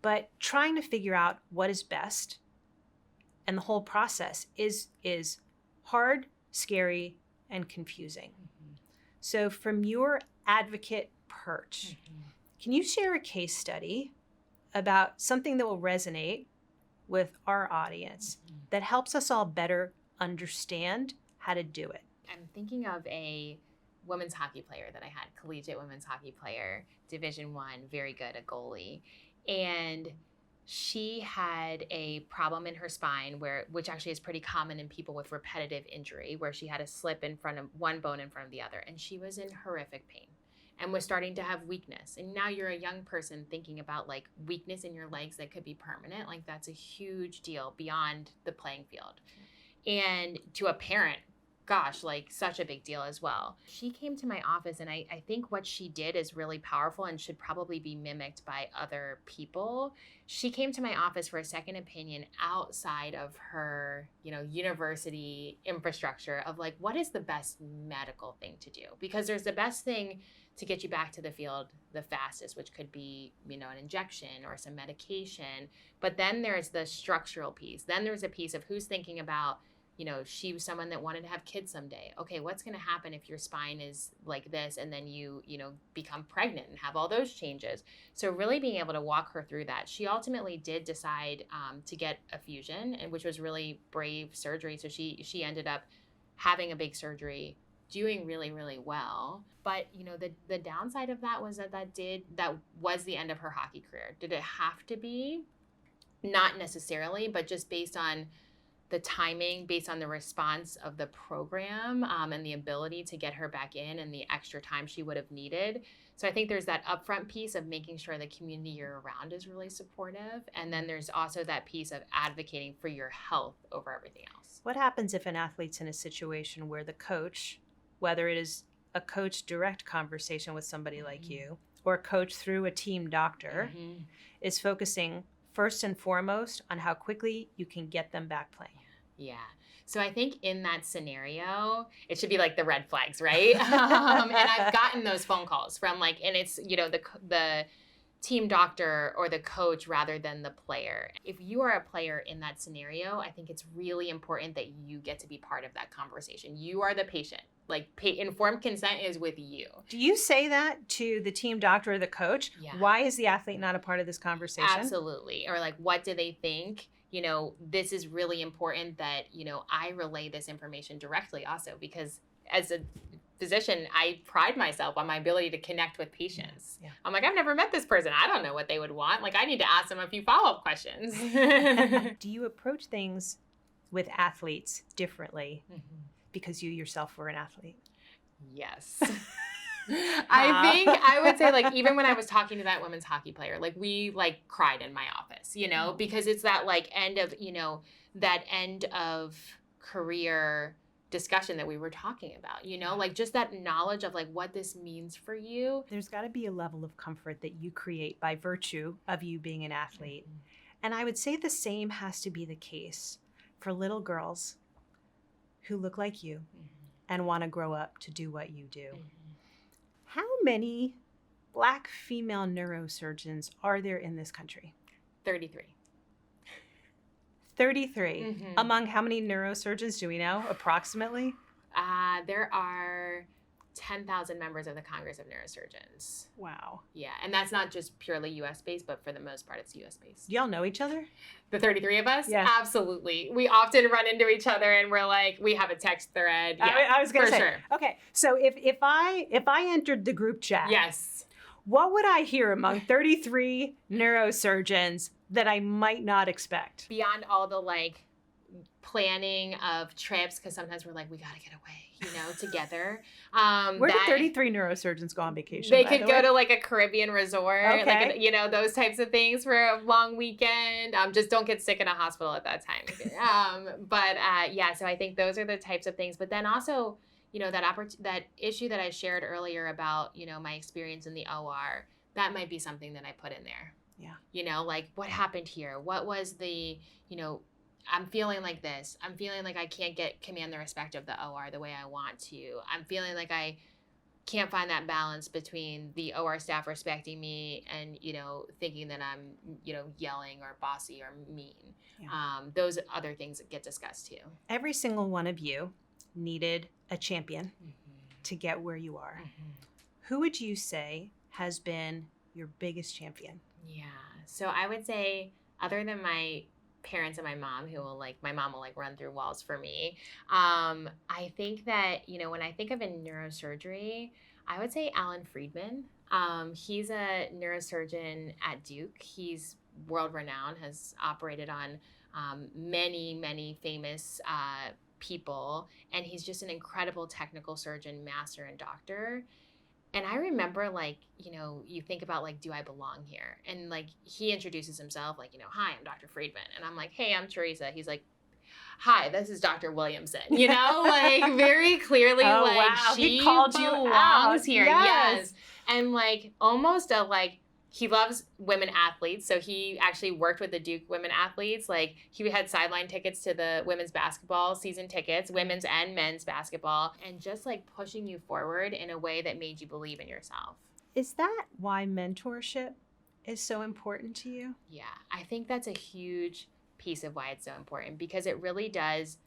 But trying to figure out what is best and the whole process is hard, scary, and confusing. Mm-hmm. So from your advocate perch, can you share a case study about something that will resonate with our audience that helps us all better understand how to do it? I'm thinking of a women's hockey player that I had, collegiate women's hockey player, Division I, very good, a goalie. And she had a problem in her spine, which actually is pretty common in people with repetitive injury, where she had a slip in front of one bone in front of the other. And she was in horrific pain and was starting to have weakness. And now you're a young person thinking about like weakness in your legs that could be permanent. Like, that's a huge deal beyond the playing field. And to a parent, gosh, like such a big deal as well. She came to my office, and I think what she did is really powerful and should probably be mimicked by other people. She came to my office for a second opinion outside of her, university infrastructure of like, what is the best medical thing to do? Because there's the best thing to get you back to the field the fastest, which could be, an injection or some medication. But then there's the structural piece. Then there's a piece of who's thinking about, she was someone that wanted to have kids someday. Okay, what's going to happen if your spine is like this and then you become pregnant and have all those changes? So really being able to walk her through that. She ultimately did decide to get a fusion, and which was really brave surgery. So she ended up having a big surgery, doing really, really well. But, the downside of that was that was the end of her hockey career. Did it have to be? Not necessarily, but just based on the timing, based on the response of the program and the ability to get her back in and the extra time she would have needed. So I think there's that upfront piece of making sure the community you're around is really supportive. And then there's also that piece of advocating for your health over everything else. What happens if an athlete's in a situation where the coach, whether it is a coach direct conversation with somebody like you or a coach through a team doctor, is focusing first and foremost on how quickly you can get them back playing? Yeah. So I think in that scenario, it should be like the red flags, right? And I've gotten those phone calls from like, and it's, the team doctor or the coach rather than the player. If you are a player in that scenario, I think it's really important that you get to be part of that conversation. You are the patient. Like informed consent is with you. Do you say that to the team doctor or the coach? Yeah. Why is the athlete not a part of this conversation? Absolutely. Or like, what do they think? This is really important that, I relay this information directly also, because as a physician, I pride myself on my ability to connect with patients. Yeah. I'm like, I've never met this person. I don't know what they would want. Like, I need to ask them a few follow-up questions. Do you approach things with athletes differently because you yourself were an athlete? Yes. I think I would say, like, even when I was talking to that women's hockey player, like, we like cried in my office, because it's that like end of career discussion that we were talking about, like just that knowledge of like what this means for you. There's got to be a level of comfort that you create by virtue of you being an athlete. And I would say the same has to be the case for little girls who look like you and want to grow up to do what you do. How many Black female neurosurgeons are there in this country? 33. 33. Among how many neurosurgeons do we know, approximately? There are 10,000 members of the Congress of Neurosurgeons. Wow. Yeah, and that's not just purely U.S.-based, but for the most part, it's U.S.-based. Do y'all know each other? The 33 of us? Yeah. Absolutely. We often run into each other, and we're like, we have a text thread. Yeah, I was going to say. sure. Okay, so if I entered the group chat, yes, what would I hear among 33 neurosurgeons that I might not expect? Beyond all the like planning of trips, because sometimes we're like, we got to get away, together. Where do 33 neurosurgeons go on vacation? They could go to like a Caribbean resort, okay. like, those types of things for a long weekend. Just don't get sick in a hospital at that time. So I think those are the types of things. But then also, that issue that I shared earlier about, my experience in the OR, that might be something that I put in there. Yeah. Like what happened here? What was the, I'm feeling like this. I'm feeling like I can't command the respect of the OR the way I want to. I'm feeling like I can't find that balance between the OR staff respecting me and, thinking that I'm, yelling or bossy or mean. Yeah. Those other things that get discussed too. Every single one of you needed a champion to get where you are. Who would you say has been your biggest champion? Yeah. So I would say, other than my parents and my mom, my mom will run through walls for me. I think that, when I think of in neurosurgery, I would say Alan Friedman. He's a neurosurgeon at Duke. He's world renowned, has operated on many, many famous people. And he's just an incredible technical surgeon, master, and doctor. And I remember, you think about, do I belong here? And, he introduces himself, hi, I'm Dr. Friedman. And I'm like, hey, I'm Theresa. He's like, hi, this is Dr. Williamson. Very clearly, wow. She he called you out here. Yes. And, almost he loves women athletes. So he actually worked with the Duke women athletes. He had sideline tickets to the women's basketball season tickets, women's and men's basketball, and just pushing you forward in a way that made you believe in yourself. Is that why mentorship is so important to you? Yeah, I think that's a huge piece of why it's so important, because it really does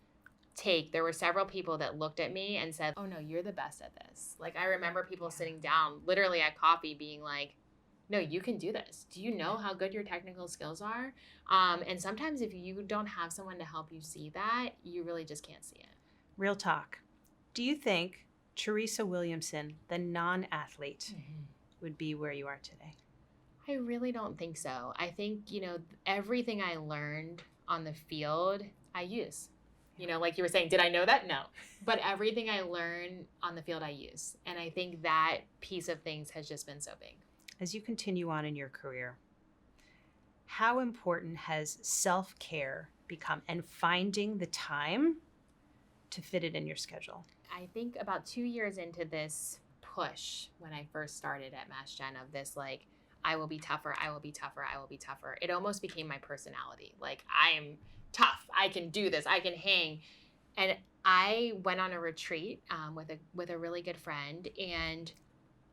there were several people that looked at me and said, oh no, you're the best at this. I remember people sitting down literally at coffee being like, no, you can do this. Do you know how good your technical skills are? And sometimes if you don't have someone to help you see that, you really just can't see it. Real talk. Do you think Theresa Williamson, the non-athlete, would be where you are today? I really don't think so. I think, everything I learned on the field, I use. Like you were saying, did I know that? No. But everything I learned on the field, I use. And I think that piece of things has just been so big. As you continue on in your career, how important has self-care become and finding the time to fit it in your schedule? I think about 2 years into this push when I first started at Mass Gen of this, I will be tougher, I will be tougher, I will be tougher. It almost became my personality. I am tough. I can do this, I can hang. And I went on a retreat with a really good friend, and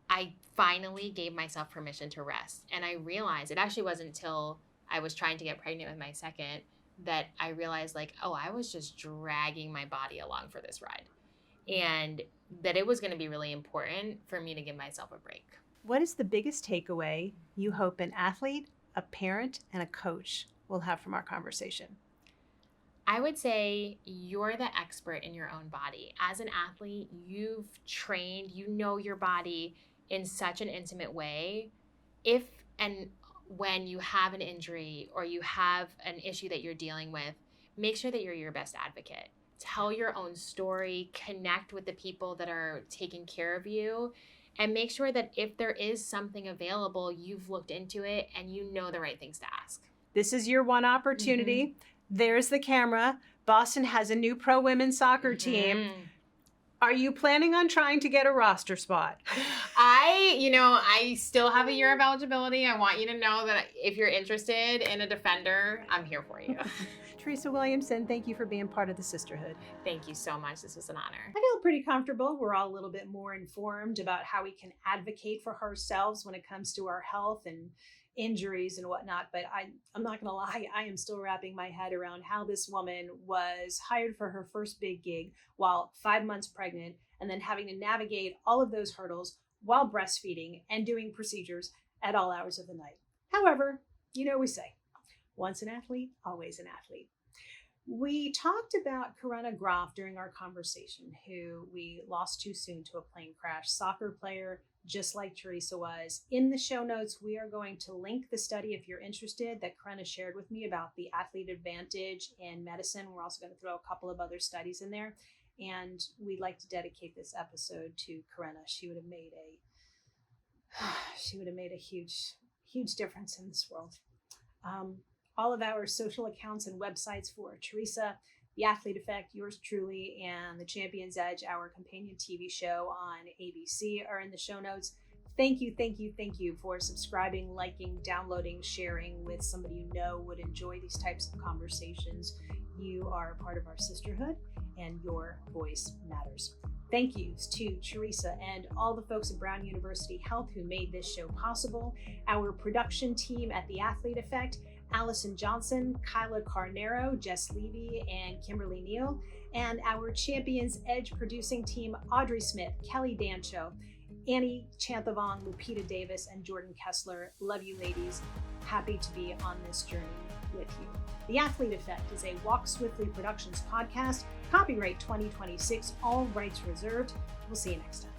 I finally gave myself permission to rest. And I realized it actually wasn't until I was trying to get pregnant with my second that I realized, like, oh, I was just dragging my body along for this ride. And that it was going to be really important for me to give myself a break. What is the biggest takeaway you hope an athlete, a parent, and a coach will have from our conversation? I would say you're the expert in your own body. As an athlete, you've trained, you know your body in such an intimate way. If and when you have an injury or you have an issue that you're dealing with, make sure that you're your best advocate. Tell your own story, connect with the people that are taking care of you, and make sure that if there is something available, you've looked into it and you know the right things to ask. This is your one opportunity. Mm-hmm. There's the camera. Boston has a new pro women's soccer team. Are you planning on trying to get a roster spot? I still have a year of eligibility. I want you to know that if you're interested in a defender, I'm here for you. Theresa Williamson, thank you for being part of the sisterhood. Thank you so much. This was an honor. I feel pretty comfortable. We're all a little bit more informed about how we can advocate for ourselves when it comes to our health and injuries and whatnot. But I'm not going to lie, I am still wrapping my head around how this woman was hired for her first big gig while 5 months pregnant, and then having to navigate all of those hurdles while breastfeeding and doing procedures at all hours of the night. However, we say, once an athlete, always an athlete. We talked about Corinna Groff during our conversation, who we lost too soon to a plane crash, soccer player, just like Theresa was. In the show notes, we are going to link the study, if you're interested, that Corinna shared with me about the athlete advantage in medicine. We're also going to throw a couple of other studies in there. And we'd like to dedicate this episode to Corinna. She would have made a huge, huge difference in this world. All of our social accounts and websites for Theresa, The Athlete Effect, yours truly, and The Champion's Edge, our companion TV show on ABC, are in the show notes. Thank you for subscribing, liking, downloading, sharing with somebody you know would enjoy these types of conversations. You are a part of our sisterhood, and your voice matters. Thank yous to Theresa and all the folks at Brown University Health who made this show possible. Our production team at The Athlete Effect, Allison Johnson, Kyla Carnero, Jess Levy, and Kimberly Neal, and our Champions Edge producing team, Audrey Smith, Kelly Dancho, Annie Chanthavong, Lupita Davis, and Jordan Kessler. Love you, ladies. Happy to be on this journey with you. The Athlete Effect is a Walk Swiftly Productions podcast. Copyright 2026, all rights reserved. We'll see you next time.